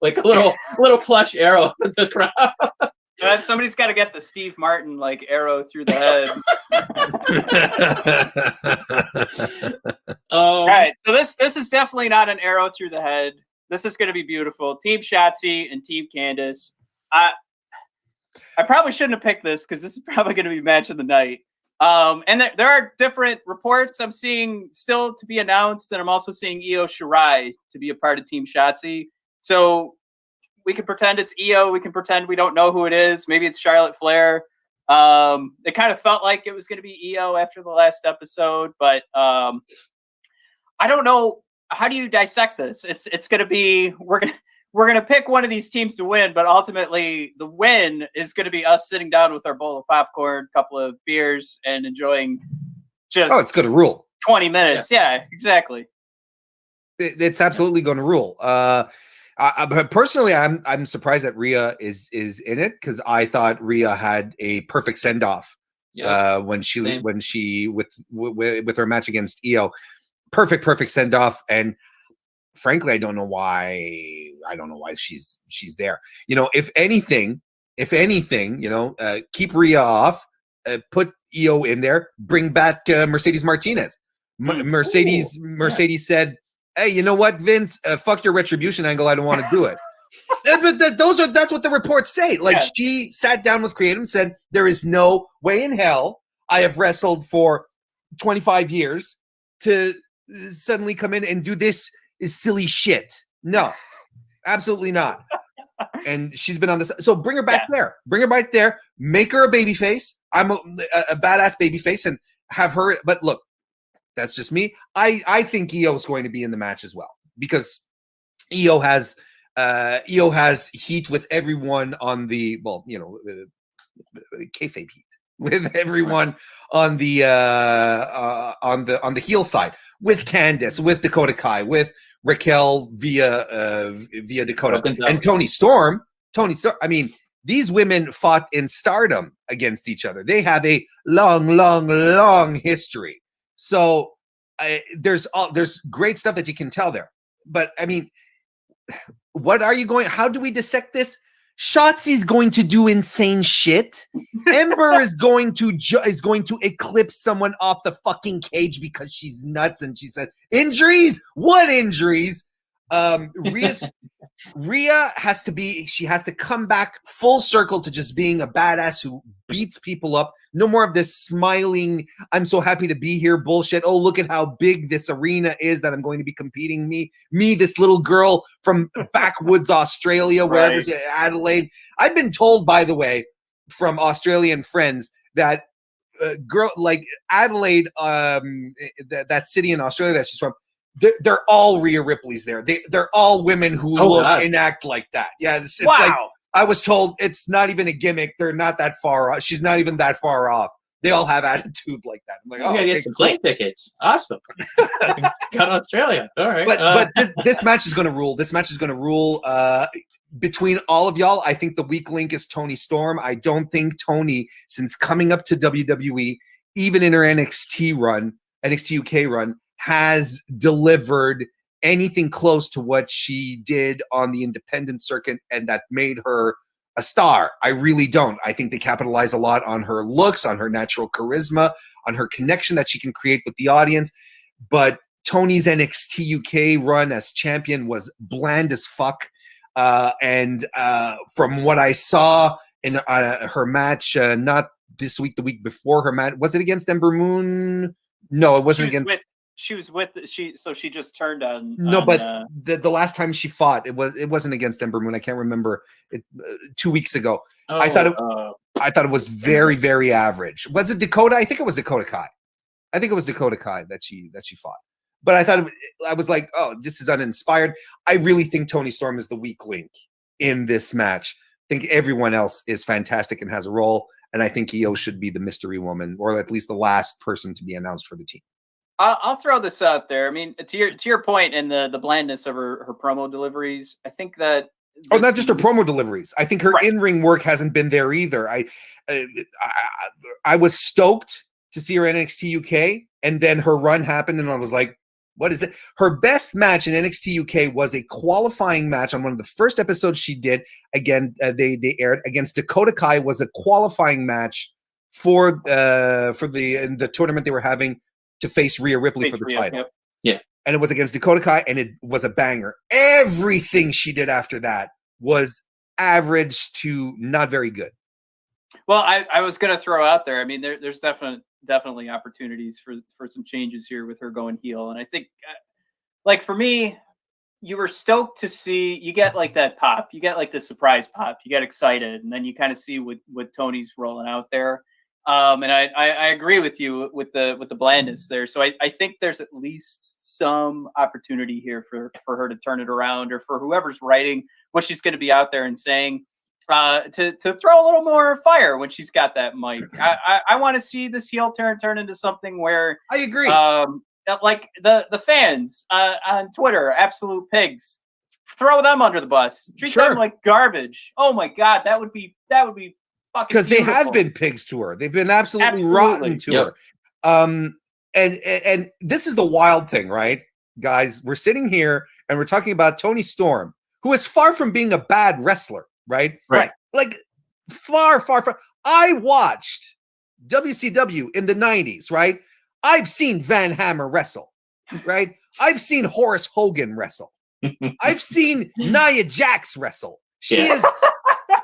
B: like a little plush arrow at the crowd.
A: Somebody's got to get the Steve Martin like arrow through the head. All right, so this is definitely not an arrow through the head. This is going to be beautiful. Team Shotzi and Team Candice. I probably shouldn't have picked this because this is probably going to be match of the night. And there are different reports I'm seeing still to be announced, and I'm also seeing Io Shirai to be a part of Team Shotzi. So we can pretend it's Io. We can pretend we don't know who it is. Maybe it's Charlotte Flair. It kind of felt like it was going to be Io after the last episode, but I don't know. How do you dissect this? It's going to be we're going to pick one of these teams to win, but ultimately the win is going to be us sitting down with our bowl of popcorn, couple of beers, and enjoying just
C: it's going to rule
A: 20 minutes. Yeah, exactly.
C: It's absolutely going to rule. Personally, I'm surprised that Rhea is in it, because I thought Rhea had a perfect send off when she with her match against Io. Perfect send off, and frankly, I don't know why she's there. If anything, keep Rhea off, put Io in there, bring back Mercedes Martinez. Mercedes said, "Hey, you know what, Vince? Fuck your retribution angle. I don't want to do it." That's what the reports say. Like, she sat down with Creative and said, "There is no way in hell I have wrestled for 25 years to suddenly come in and do this is silly shit. No, absolutely not." And she's been on this. So bring her back there. Bring her back there. Make her a babyface. I'm a badass babyface, and have her. But look, that's just me. I think Io is going to be in the match as well, because Io has heat with everyone on the kayfabe heat with everyone on the heel side, with Candice, with Dakota Kai, with Raquel via Dakota, and Toni Storm. I mean, these women fought in Stardom against each other. They have a long history. So there's great stuff that you can tell there. But I mean, how do we dissect this? Shotzi's going to do insane shit. Ember is going to eclipse someone off the fucking cage because she's nuts, and she said, "Injuries? What injuries?" Rhea has to come back full circle to just being a badass who beats people up. No more of this smiling, I'm so happy to be here bullshit. Oh, look at how big this arena is that I'm going to be competing. Me, this little girl from backwoods Australia, wherever, Adelaide. I've been told, by the way, from Australian friends that girl like Adelaide, that city in Australia that she's from, they're all Rhea Ripley's there. They're all women who look and act like that. Yeah, it's like I was told it's not even a gimmick. They're not that far off. She's not even that far off. They all have attitude like that. I'm like,
B: oh, get some plane tickets. Awesome. Got Australia. All right.
C: But this match is going to rule. This match is going to rule. Between all of y'all, I think the weak link is Toni Storm. I don't think Toni, since coming up to WWE, even in her NXT UK run, has delivered anything close to what she did on the independent circuit and that made her a star. I really don't. I think they capitalize a lot on her looks, on her natural charisma, on her connection that she can create with the audience. But Toni's NXT UK run as champion was bland as fuck. And from what I saw in her match, not this week, the week before her match, was it against Ember Moon? No, it wasn't against.
A: So she just turned on.
C: No, but the last time she fought, it wasn't against Ember Moon. I can't remember it. 2 weeks ago, I thought it was very, very average. Was it Dakota? I think it was Dakota Kai. That she fought. But I was like, oh, this is uninspired. I really think Toni Storm is the weak link in this match. I think everyone else is fantastic and has a role. And I think Io should be the mystery woman, or at least the last person to be announced for the team.
A: I'll throw this out there. I mean, to your point and the blandness of her promo deliveries, I think that.
C: Oh, not just her promo deliveries. I think her in-ring work hasn't been there either. I was stoked to see her NXT UK, and then her run happened, and I was like, what is that? Her best match in NXT UK was a qualifying match on one of the first episodes she did. Again, they aired against Dakota Kai. Was a qualifying match for the tournament they were having to face Rhea Ripley for the title.
A: Yep.
B: Yeah,
C: and it was against Dakota Kai, and it was a banger. Everything she did after that was average to not very good.
A: Well, I was going to throw out there. I mean, there's definitely opportunities for some changes here with her going heel. And I think, like, for me, you were stoked to see, you get like that pop, you get like the surprise pop, you get excited, and then you kind of see what Toni's rolling out there. And I agree with you with the blandness there. So I think there's at least some opportunity here for her to turn it around, or for whoever's writing what she's going to be out there and saying, to throw a little more fire when she's got that mic. I want to see this heel turn into something where
C: I agree.
A: Like the fans on Twitter, absolute pigs, throw them under the bus, treat them like garbage. Oh my God, that would be fucking,
C: because they have been pigs to her. They've been absolutely rotten to her. And this is the wild thing, right, guys? We're sitting here and we're talking about Toni Storm, who is far from being a bad wrestler. Right. Like far. I watched WCW in the 90s. Right. I've seen Van Hammer wrestle. Right. I've seen Horace Hogan wrestle. I've seen Nia Jax wrestle.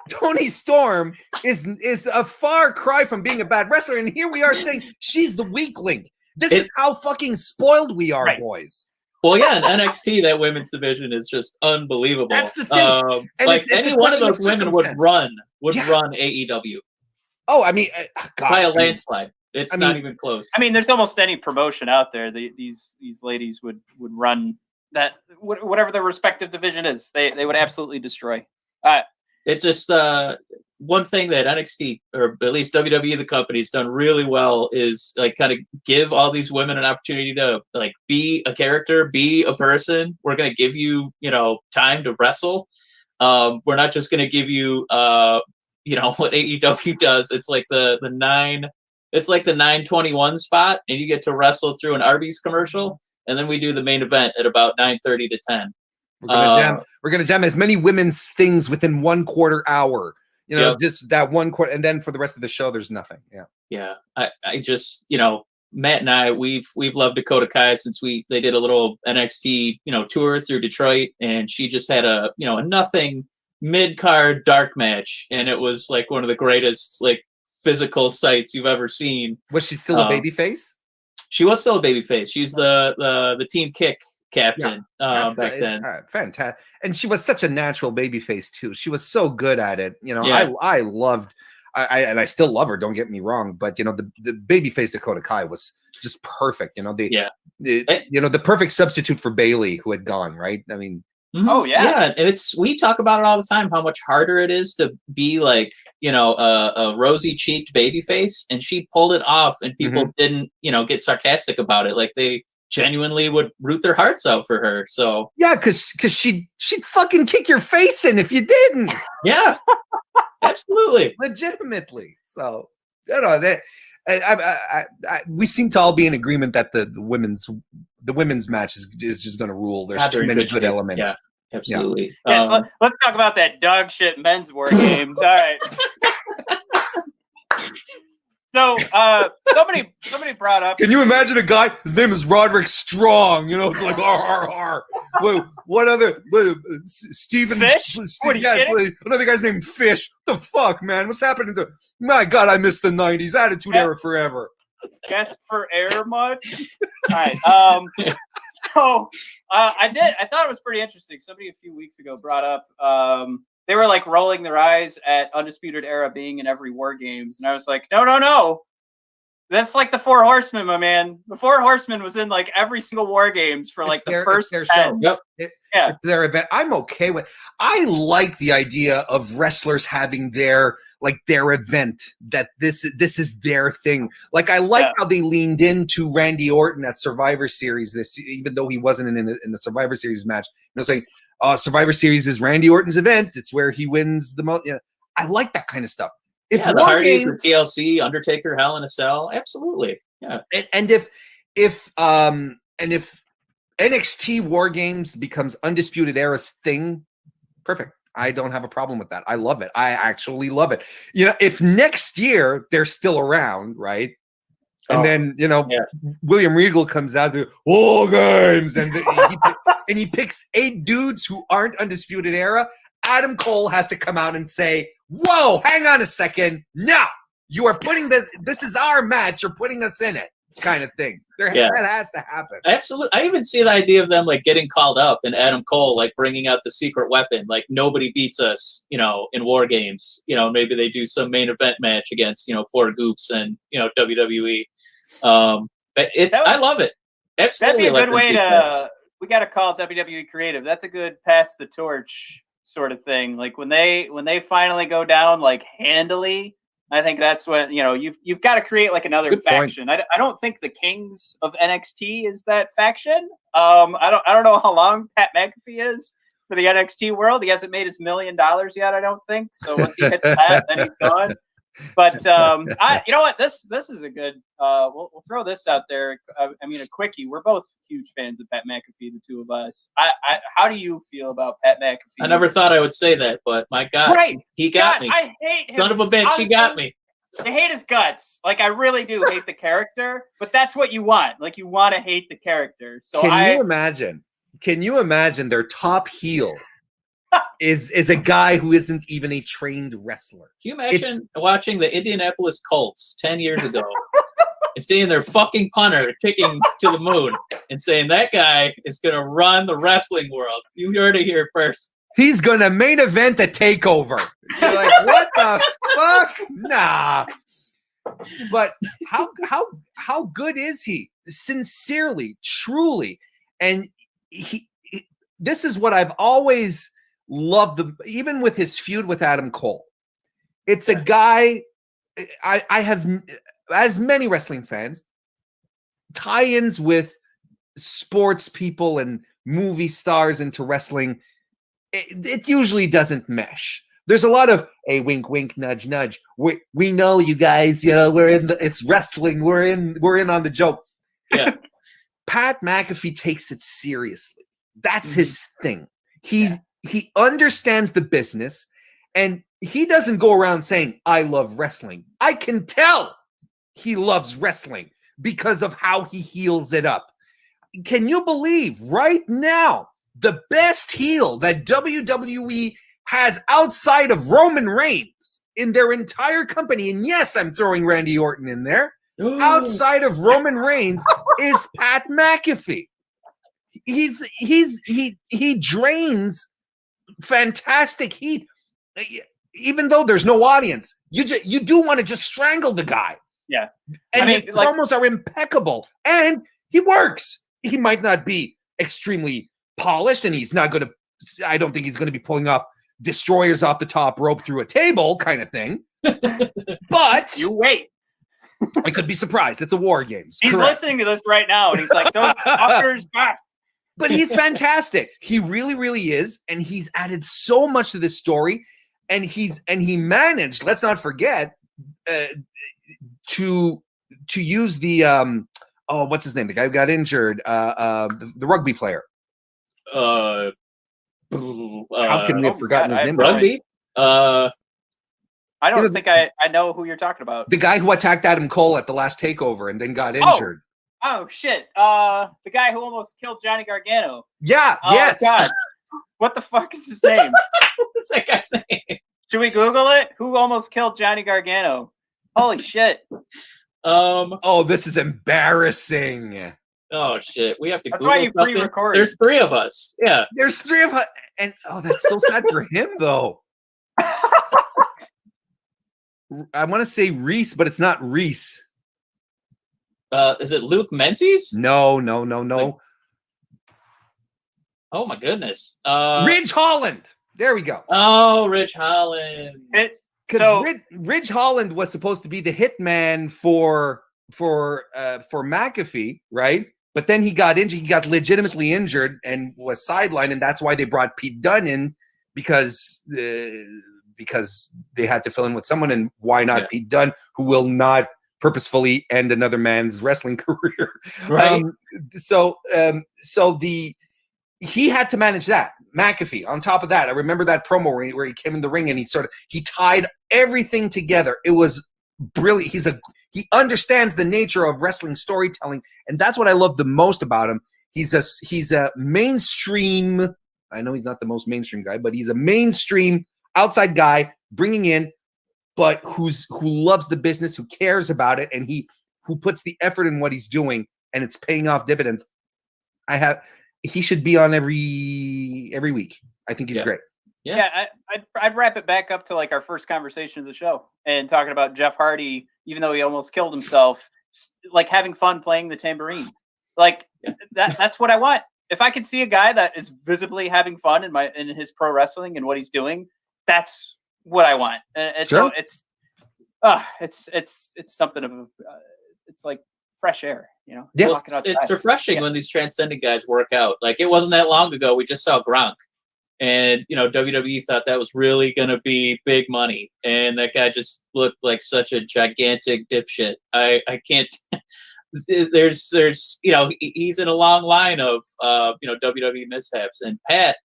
C: Toni Storm is a far cry from being a bad wrestler. And here we are saying she's the weak link. This is how fucking spoiled we are, boys.
B: Well, yeah, in NXT, that women's division is just unbelievable.
C: That's the thing.
B: Like any one of those women would run AEW.
C: Oh, I mean, God,
B: by a landslide. It's not even close.
A: I mean, there's almost any promotion out there. These ladies would run that, whatever their respective division is. They would absolutely destroy.
B: It's just one thing that NXT, or at least WWE, the company's done really well, is like kind of give all these women an opportunity to like be a character, be a person. We're going to give you, time to wrestle. We're not just going to give you, what AEW does. It's like the 9:21 spot, and you get to wrestle through an Arby's commercial, and then we do the main event at about 9:30 to 10.
C: We're gonna jam as many women's things within 1/4 hour. Just that 1/4, and then for the rest of the show, there's nothing.
B: I just Matt and I, we've loved Dakota Kai since they did a little NXT, tour through Detroit, and she just had a nothing mid-card dark match, and it was like one of the greatest like physical sights you've ever seen.
C: Was she still a babyface?
B: She was still a babyface. She's the Team Kick captain back then.
C: Fantastic. And she was such a natural babyface too. She was so good at it. I loved and I still love her, don't get me wrong, but the babyface Dakota Kai was just perfect. The perfect substitute for Bayley, who had gone, right? I mean,
A: oh yeah.
B: And we talk about it all the time, how much harder it is to be like, a rosy cheeked babyface, and she pulled it off, and people didn't, get sarcastic about it. Like they genuinely would root their hearts out for her. So
C: yeah, because she'd fucking kick your face in if you didn't.
B: Yeah. Absolutely,
C: legitimately. So we seem to all be in agreement that the women's match is just going to rule. There's too many good elements.
B: Yeah, absolutely.
A: Yeah. So let's talk about that dog shit men's war games. All right. So somebody brought up.
C: Can you imagine a guy? His name is Roderick Strong. It's like R. Wait, what other? Steven
A: Fish?
C: Another guy's named Fish. What the fuck, man? What's happening to? My God, I miss the '90s. Attitude Era forever.
A: Guest for air much? All right. So I thought it was pretty interesting. Somebody a few weeks ago brought up. They were like rolling their eyes at Undisputed Era being in every War Games. And I was like, no. That's like the Four Horsemen, my man. The Four Horsemen was in like every single War Games for like the first 10.
C: Show.
B: Yep.
C: It's their event. I'm okay with. I like the idea of wrestlers having their event, that this is their thing. Like I like how they leaned into Randy Orton at Survivor Series even though he wasn't in the Survivor Series match. Saying Survivor Series is Randy Orton's event. It's where he wins the most. I like that kind of stuff.
B: If the Hardys, the TLC, Undertaker, Hell in a Cell, absolutely. Yeah.
C: And if NXT War Games becomes Undisputed Era's thing, perfect. I don't have a problem with that. I love it. I actually love it. If next year they're still around, right? And then William Regal comes out to War Games, and he picks 8 dudes who aren't Undisputed Era. Adam Cole has to come out and say, "Whoa, hang on a second! No, you are putting this is our match. You're putting us in it." Kind of thing. That has to happen.
B: Absolutely. I even see the idea of them like getting called up and Adam Cole like bringing out the secret weapon. Like nobody beats us, in War Games. Maybe they do some main event match against 4 Goofs and WWE. But I love it. Absolutely.
A: That'd be a good way to. We got to call it WWE Creative. That's a good pass the torch sort of thing. Like when they finally go down like handily. I think that's when you've got to create like another
C: Good
A: faction. I don't think the Kings of NXT is that faction. I don't know how long Pat McAfee is for the NXT world. He hasn't made his $1 million yet. I don't think so. Once he hits that, then he's gone. But you know what? This is a good. We'll throw this out there. I mean, a quickie. We're both huge fans of Pat McAfee, the two of us. How do you feel about Pat McAfee?
B: I never thought I would say that, but my God, he got me.
A: I hate him.
B: Son of a bitch, he got me.
A: I hate his guts. Like I really do hate the character, but that's what you want. Like you want to hate the character. So
C: Can you imagine their top heel? is a guy who isn't even a trained wrestler.
B: Can you imagine watching the Indianapolis Colts 10 years ago and seeing their fucking punter kicking to the moon and saying that guy is going to run the wrestling world? You heard it here first.
C: He's going to main event a takeover. You're like, what the fuck? Nah. But how good is he? Sincerely, truly. And this is what I've always loved, even with his feud with Adam Cole. It's a guy, I have, as many wrestling fans, tie-ins with sports people and movie stars into wrestling, it usually doesn't mesh. There's a lot of a wink, wink, nudge, nudge. We know you guys, it's wrestling. We're in on the joke.
B: Yeah.
C: Pat McAfee takes it seriously. That's his thing. He understands the business, and he doesn't go around saying, "I love wrestling." I can tell he loves wrestling because of how he heals it up. Can you believe right now the best heel that WWE has outside of Roman Reigns in their entire company, and yes, I'm throwing Randy Orton in there, outside of Roman Reigns is Pat McAfee. He drains fantastic heat, even though there's no audience. You do want to just strangle the guy.
A: Yeah,
C: and his promos are impeccable, and he works. He might not be extremely polished, and he's not going to. I don't think he's going to be pulling off destroyers off the top rope through a table kind of thing. But
A: you wait.
C: I could be surprised. It's a War Games.
A: He's listening to this right now, and he's like, "Those fuckers back."
C: But he's fantastic. He really, really is, and he's added so much to this story. And he managed. Let's not forget to use the what's his name? The guy who got injured, the rugby player. How can we have forgotten his name?
B: Rugby?
A: I don't think I know who you're talking about.
C: The guy who attacked Adam Cole at the last TakeOver and then got injured.
A: Oh shit! The guy who almost killed Johnny Gargano.
C: Yeah. Yes.
A: God. What the fuck is his name?
B: What's that guy's name?
A: Should we Google it? Who almost killed Johnny Gargano? Holy shit!
C: Oh, this is embarrassing.
B: Oh shit! We have to.
A: That's
B: Google
A: why you
B: something.
A: pre-recorded.
B: There's 3 of us. Yeah.
C: There's 3 of us, and that's so sad for him though. I want to say Reese, but it's not Reese.
B: Is it Luke Menzies?
C: No.
B: Oh my goodness.
C: Ridge Holland. There we go.
B: Oh, Ridge Holland.
C: Because Ridge Holland was supposed to be the hitman for McAfee, right? But then he got injured. He got legitimately injured and was sidelined, and that's why they brought Pete Dunne in because they had to fill in with someone. And why not Pete Dunne, who will not purposefully end another man's wrestling career,
B: right?
C: He had to manage that. McAfee. On top of that, I remember that promo where he came in the ring and he tied everything together. It was brilliant. He understands the nature of wrestling storytelling, and that's what I love the most about him. He's a mainstream. I know he's not the most mainstream guy, but he's a mainstream outside guy bringing in, but who loves the business, who cares about it, and who puts the effort in what he's doing, and it's paying off dividends. He should be on every week. I think he's great.
A: Yeah, I'd wrap it back up to like our first conversation of the show and talking about Jeff Hardy, even though he almost killed himself, like having fun playing the tambourine. Like that's what I want. If I could see a guy that is visibly having fun in his pro wrestling and what he's doing, that's what I want. It's something of it's like fresh air, you know.
C: Yeah.
B: Well, it's refreshing when these transcendent guys work out. Like it wasn't that long ago we just saw Gronk, and WWE thought that was really gonna be big money, and that guy just looked like such a gigantic dipshit. I can't. There's he's in a long line of WWE mishaps, and Pat.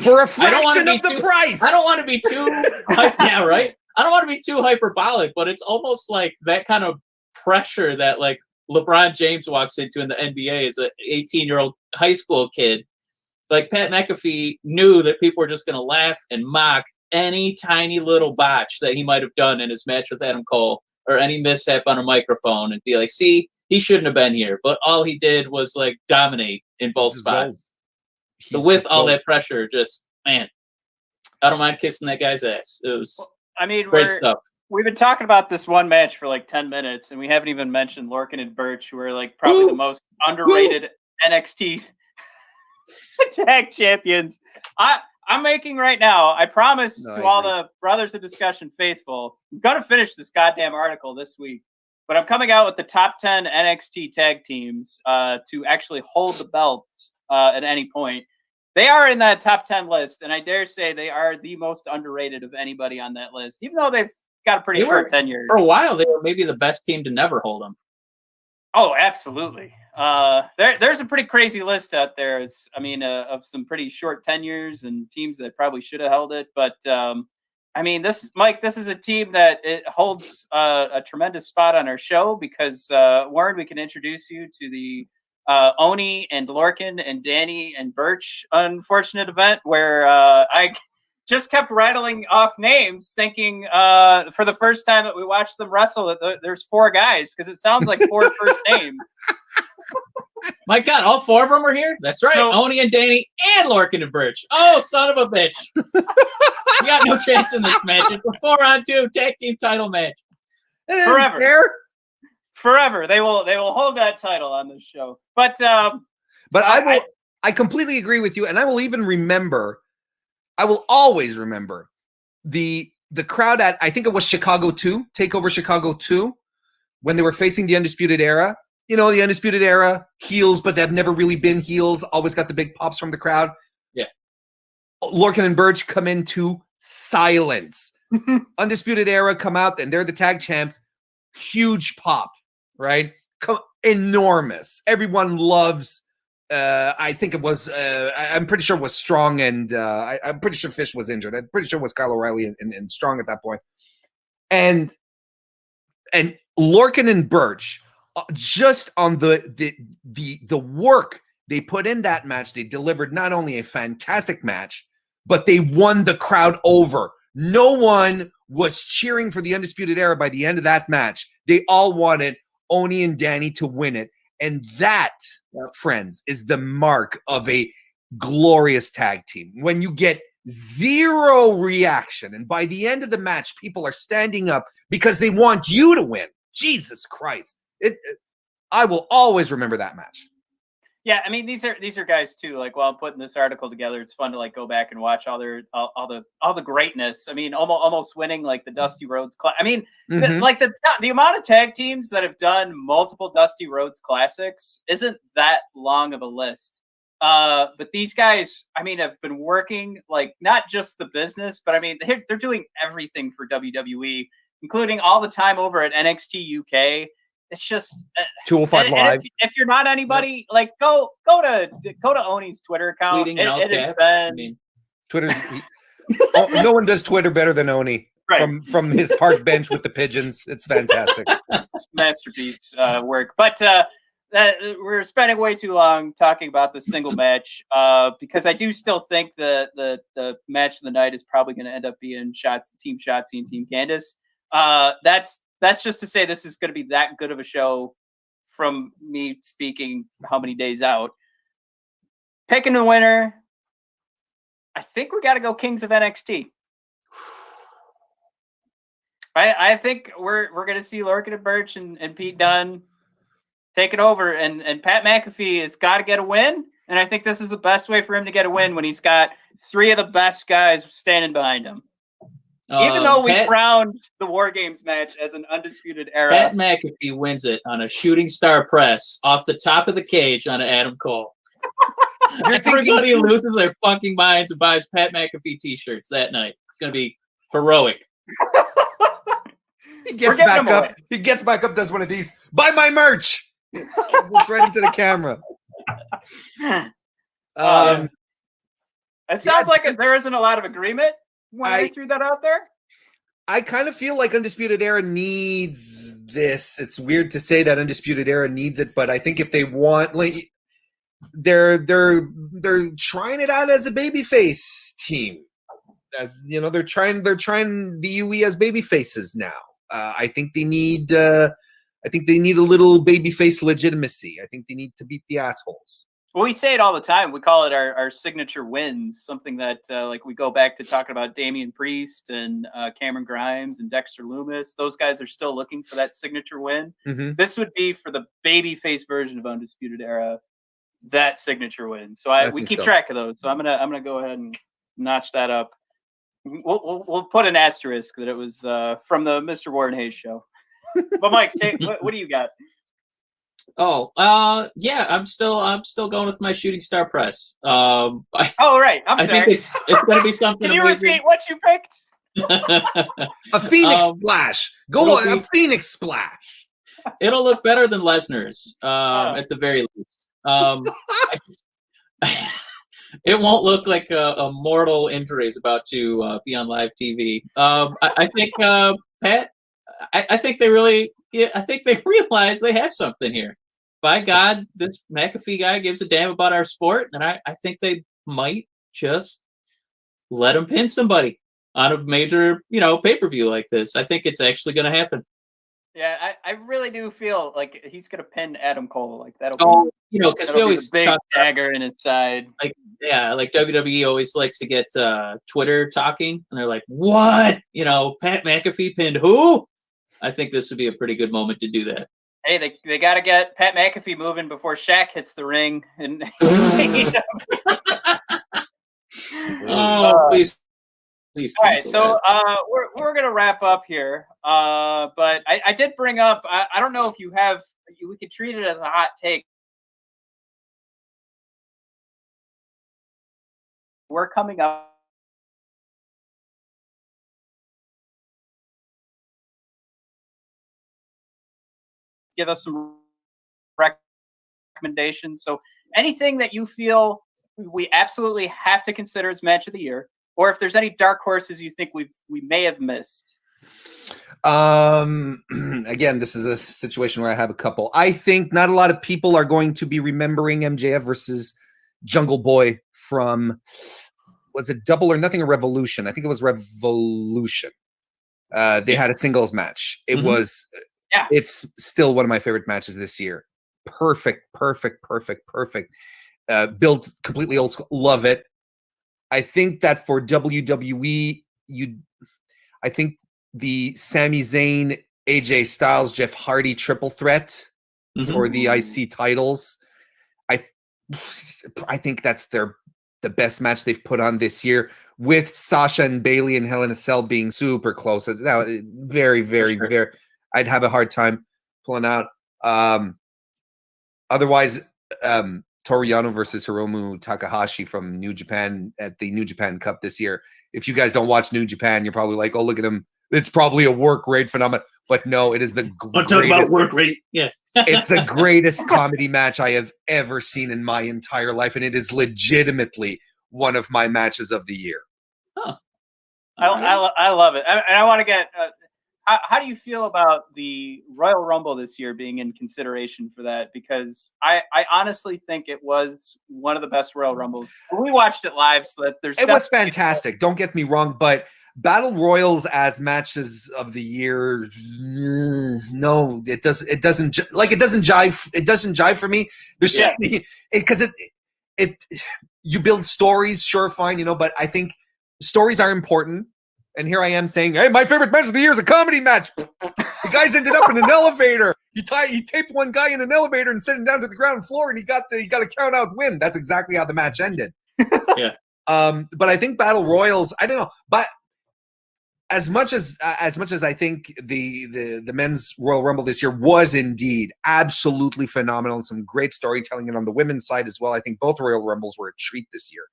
C: For a fraction of the price.
B: I don't want to be too. Yeah, right. I don't want to be too hyperbolic, but it's almost like that kind of pressure that like LeBron James walks into in the NBA as an 18-year-old high school kid. Like Pat McAfee knew that people were just going to laugh and mock any tiny little botch that he might have done in his match with Adam Cole or any mishap on a microphone and be like, see, he shouldn't have been here. But all he did was like dominate in both spots. So with all that pressure, just, man, I don't mind kissing that guy's ass. It was great stuff.
A: We've been talking about this one match for like 10 minutes, and we haven't even mentioned Lorcan and Birch, who are like probably the most underrated NXT tag champions. I'm making right now, I promise to all the Brothers of Discussion faithful, I'm going to finish this goddamn article this week, but I'm coming out with the top 10 NXT tag teams to actually hold the belts at any point. They are in that top 10 list, and I dare say they are the most underrated of anybody on that list, even though they've got a pretty short tenure.
B: For a while, they were maybe the best team to never hold them.
A: Oh, absolutely. There's a pretty crazy list out there. Of some pretty short tenures and teams that probably should have held it. But I mean, this is a team that it holds a tremendous spot on our show because, Warren, we can introduce you to the Oni and Lorcan and Danny and Birch unfortunate event where I just kept rattling off names thinking for the first time that we watched them wrestle that there's 4 guys because it sounds like 4 first names.
B: My God, all 4 of them are here? That's right. No. Oni and Danny and Lorcan and Birch. Oh, son of a bitch. You got no chance in this match. It's a 4-on-2 tag team title match.
A: Forever. They will hold that title on this show. But
C: I completely agree with you, and I will even remember. I will always remember the crowd at, I think it was Chicago 2, TakeOver Chicago 2, when they were facing the Undisputed Era. You know, the Undisputed Era, heels, but they've never really been heels, always got the big pops from the crowd.
B: Yeah.
C: Lorcan and Birch come into silence. Undisputed Era come out, and they're the tag champs. Huge pop, right? Enormous. Everyone loves, I think it was, I'm pretty sure it was Strong, and I'm pretty sure Fish was injured. I'm pretty sure it was Kyle O'Reilly and Strong at that point. And Lorcan and Birch, just on the work they put in that match, they delivered not only a fantastic match, but they won the crowd over. No one was cheering for the Undisputed Era by the end of that match. They all wanted Oni and Danny to win it. And that, friends, is the mark of a glorious tag team. When you get 0 reaction, and by the end of the match, people are standing up because they want you to win. Jesus Christ. I will always remember that match.
A: Yeah, I mean these are guys too. Like while I'm putting this article together, it's fun to like go back and watch all the greatness. I mean, almost winning like the Dusty Rhodes Classic. I mean, the amount of tag teams that have done multiple Dusty Rhodes Classics isn't that long of a list. But these guys, I mean, have been working like not just the business, but I mean they're doing everything for WWE, including all the time over at NXT UK. It's just
C: 205 Live.
A: If you're not anybody, like go to Oni's Twitter account.
C: Twitter's no one does Twitter better than Oni. Right. From his park bench with the pigeons. It's fantastic.
A: It's masterpiece work. But we're spending way too long talking about the single match because I do still think the match of the night is probably going to end up being Team Shotzi and Team Candice. That's just to say this is going to be that good of a show from me speaking how many days out. Picking the winner, I think we got to go Kings of NXT. I think we're going to see Lorcan and Birch and Pete Dunne take it over, and Pat McAfee has got to get a win, and I think this is the best way for him to get a win when he's got 3 of the best guys standing behind him. Even though we crowned the War Games match as an Undisputed Era.
B: Pat McAfee wins it on a shooting star press off the top of the cage on Adam Cole. Everybody loses their fucking minds and buys Pat McAfee t-shirts that night. It's going to be heroic.
C: He gets back up. He gets back up, does one of these. Buy my merch. Looks right into the camera.
A: It sounds like there isn't a lot of agreement when I threw that out there.
C: I kind of feel like Undisputed Era needs this. It's weird to say that Undisputed Era needs it, but I think if they want, like, they're trying it out as a babyface team. As you know, they're trying the UE as babyfaces now. I think they need a little babyface legitimacy. I think they need to beat the assholes.
A: Well, we say it all the time. We call it our signature wins, something that like we go back to talking about Damian Priest and Cameron Grimes and Dexter Lumis. Those guys are still looking for that signature win. Mm-hmm. This would be for the babyface version of Undisputed Era, that signature win. So we keep track of those. So I'm gonna go ahead and notch that up. We'll put an asterisk that it was from the Mr. Warren Hayes show. But Mike, what do you got?
B: Yeah, I'm still going with my shooting star press.
A: Right. I think
B: it's going to be something.
A: Can you repeat what you picked?
C: A Phoenix splash. Go on, a Phoenix splash.
B: It'll look better than Lesnar's, at the very least. It won't look like a mortal injury is about to be on live TV. I think Pat. I think they really. Yeah, I think they realize they have something here. By God, this McAfee guy gives a damn about our sport, and I think they might just let him pin somebody on a major, pay-per-view like this. I think it's actually going to happen.
A: Yeah, I really do feel like he's gonna pin Adam Cole. Like that'll be,
B: because we always
A: the big
B: talk
A: dagger in his side.
B: like WWE always likes to get Twitter talking, and they're like, "What? Pat McAfee pinned who?" I think this would be a pretty good moment to do that.
A: Hey, they got to get Pat McAfee moving before Shaq hits the ring. And
B: please.
A: All right, so we're gonna wrap up here. But I did bring up. I don't know if you have. We could treat it as a hot take. We're coming up. Give us some recommendations. So anything that you feel we absolutely have to consider as match of the year, or if there's any dark horses you think we may have missed.
C: Again, this is a situation where I have a couple. I think not a lot of people are going to be remembering MJF versus Jungle Boy from, was it Double or Nothing or Revolution? I think it was Revolution. They had a singles match. It was, it's still one of my favorite matches this year. Perfect. Built completely old school. Love it. I think that for WWE, I think the Sami Zayn, AJ Styles, Jeff Hardy triple threat for the IC titles. I think that's the best match they've put on this year, with Sasha and Bayley and Hell in a Cell being super close. That very, very. I'd have a hard time pulling out. Otherwise, Toru Yano versus Hiromu Takahashi from New Japan at the New Japan Cup this year. If you guys don't watch New Japan, you're probably like, oh, look at him. It's probably a work rate phenomenon. But no, it is the
B: greatest. Talk about work rate. Yeah.
C: It's the greatest comedy match I have ever seen in my entire life. And it is legitimately one of my matches of the year.
B: Huh.
A: I love it. And I want to get... How do you feel about the Royal Rumble this year being in consideration for that? Because I honestly think it was one of the best Royal Rumbles. We watched it live, so that there's...
C: It was fantastic. Don't get me wrong, but Battle Royals as matches of the year, no, it doesn't jive. It doesn't jive for me. There's because you build stories, sure, fine, but I think stories are important. And here I am saying, hey, my favorite match of the year is a comedy match. The guys ended up in an elevator. He taped one guy in an elevator and sent him down to the ground floor, and he got a count out win. That's exactly how the match ended.
B: Yeah.
C: But I think Battle Royals, I don't know, but as much as I think the men's Royal Rumble this year was indeed absolutely phenomenal, and some great storytelling, and on the women's side as well, I think both Royal Rumbles were a treat this year.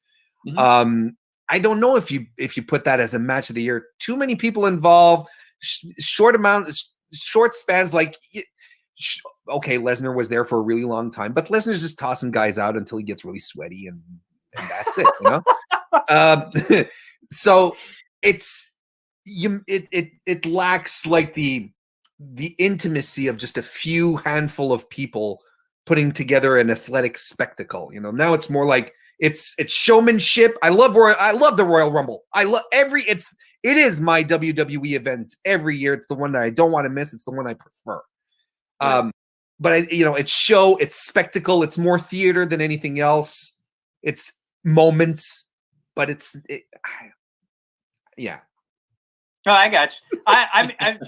C: I don't know if you put that as a match of the year. Too many people involved, short spans. Like, okay, Lesnar was there for a really long time, but Lesnar's just tossing guys out until he gets really sweaty, and that's it. So it lacks like the intimacy of just a few handful of people putting together an athletic spectacle. Now it's more like it's showmanship. I love the Royal Rumble. It is my WWE event every year. It's the one that I don't want to miss. It's the one I prefer. Right. But it's spectacle. It's more theater than anything else. It's moments, but yeah.
A: No, I got you.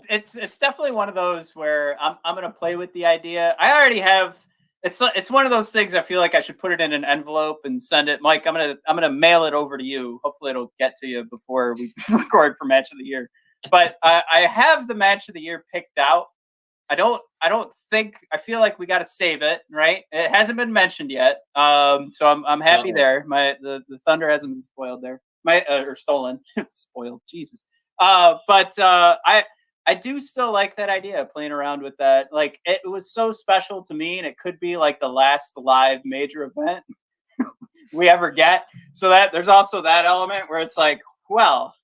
A: It's definitely one of those where I'm going to play with the idea. I already have. It's one of those things. I feel like I should put it in an envelope and send it, Mike. I'm gonna mail it over to you. Hopefully, it'll get to you before we record for Match of the Year. But I have the Match of the Year picked out. I feel like we got to save it, right? It hasn't been mentioned yet, so I'm happy there. The thunder hasn't been spoiled there. Or stolen. Spoiled. Jesus. But I do still like that idea of playing around with that. Like, it was so special to me, and it could be like the last live major event we ever get. So that there's also that element where it's like, well,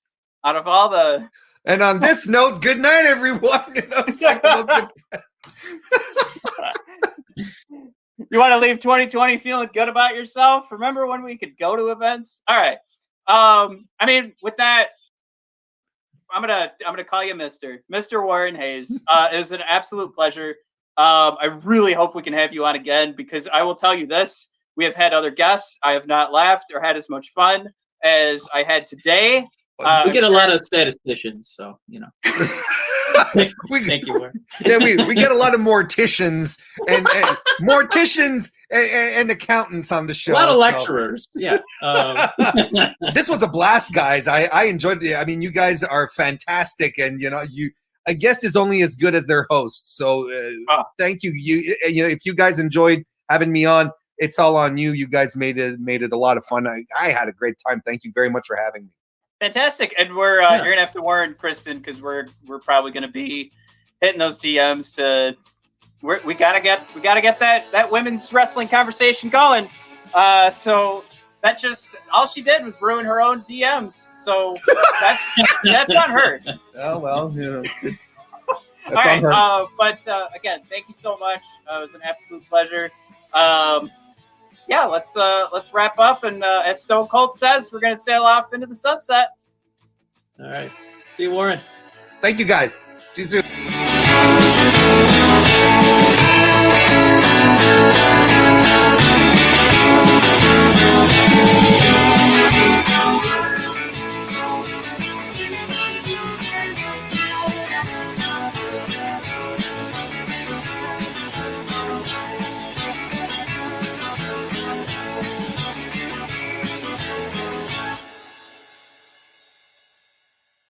A: out of all the.
C: And on this note, good night, everyone.
A: You want to leave 2020 feeling good about yourself? Remember when we could go to events? All right. I mean, with that, I'm gonna call you Mr. Warren Hayes. It was an absolute pleasure. I really hope we can have you on again, because I will tell you this: we have had other guests. I have not laughed or had as much fun as I had today.
B: We get a lot of statisticians, so you know. Thank you, Warren.
C: Yeah, we get a lot of morticians and accountants on the show.
B: A lot of lecturers. So. Yeah.
C: This was a blast, guys. I enjoyed it. I mean, you guys are fantastic, and a guest is only as good as their host. So thank you. If you guys enjoyed having me on, it's all on you. You guys made it a lot of fun. I had a great time. Thank you very much for having me.
A: Fantastic, and we're you're gonna have to warn Kristen, because we're probably gonna be hitting those DMs to. We gotta get that women's wrestling conversation going. So that's just all she did was ruin her own DMs. So that's on her.
C: Oh well,
A: all right, but again, thank you so much. It was an absolute pleasure. Yeah, let's wrap up, and as Stone Cold says, we're gonna sail off into the sunset.
B: All right, see you, Warren.
C: Thank you, guys. See you soon.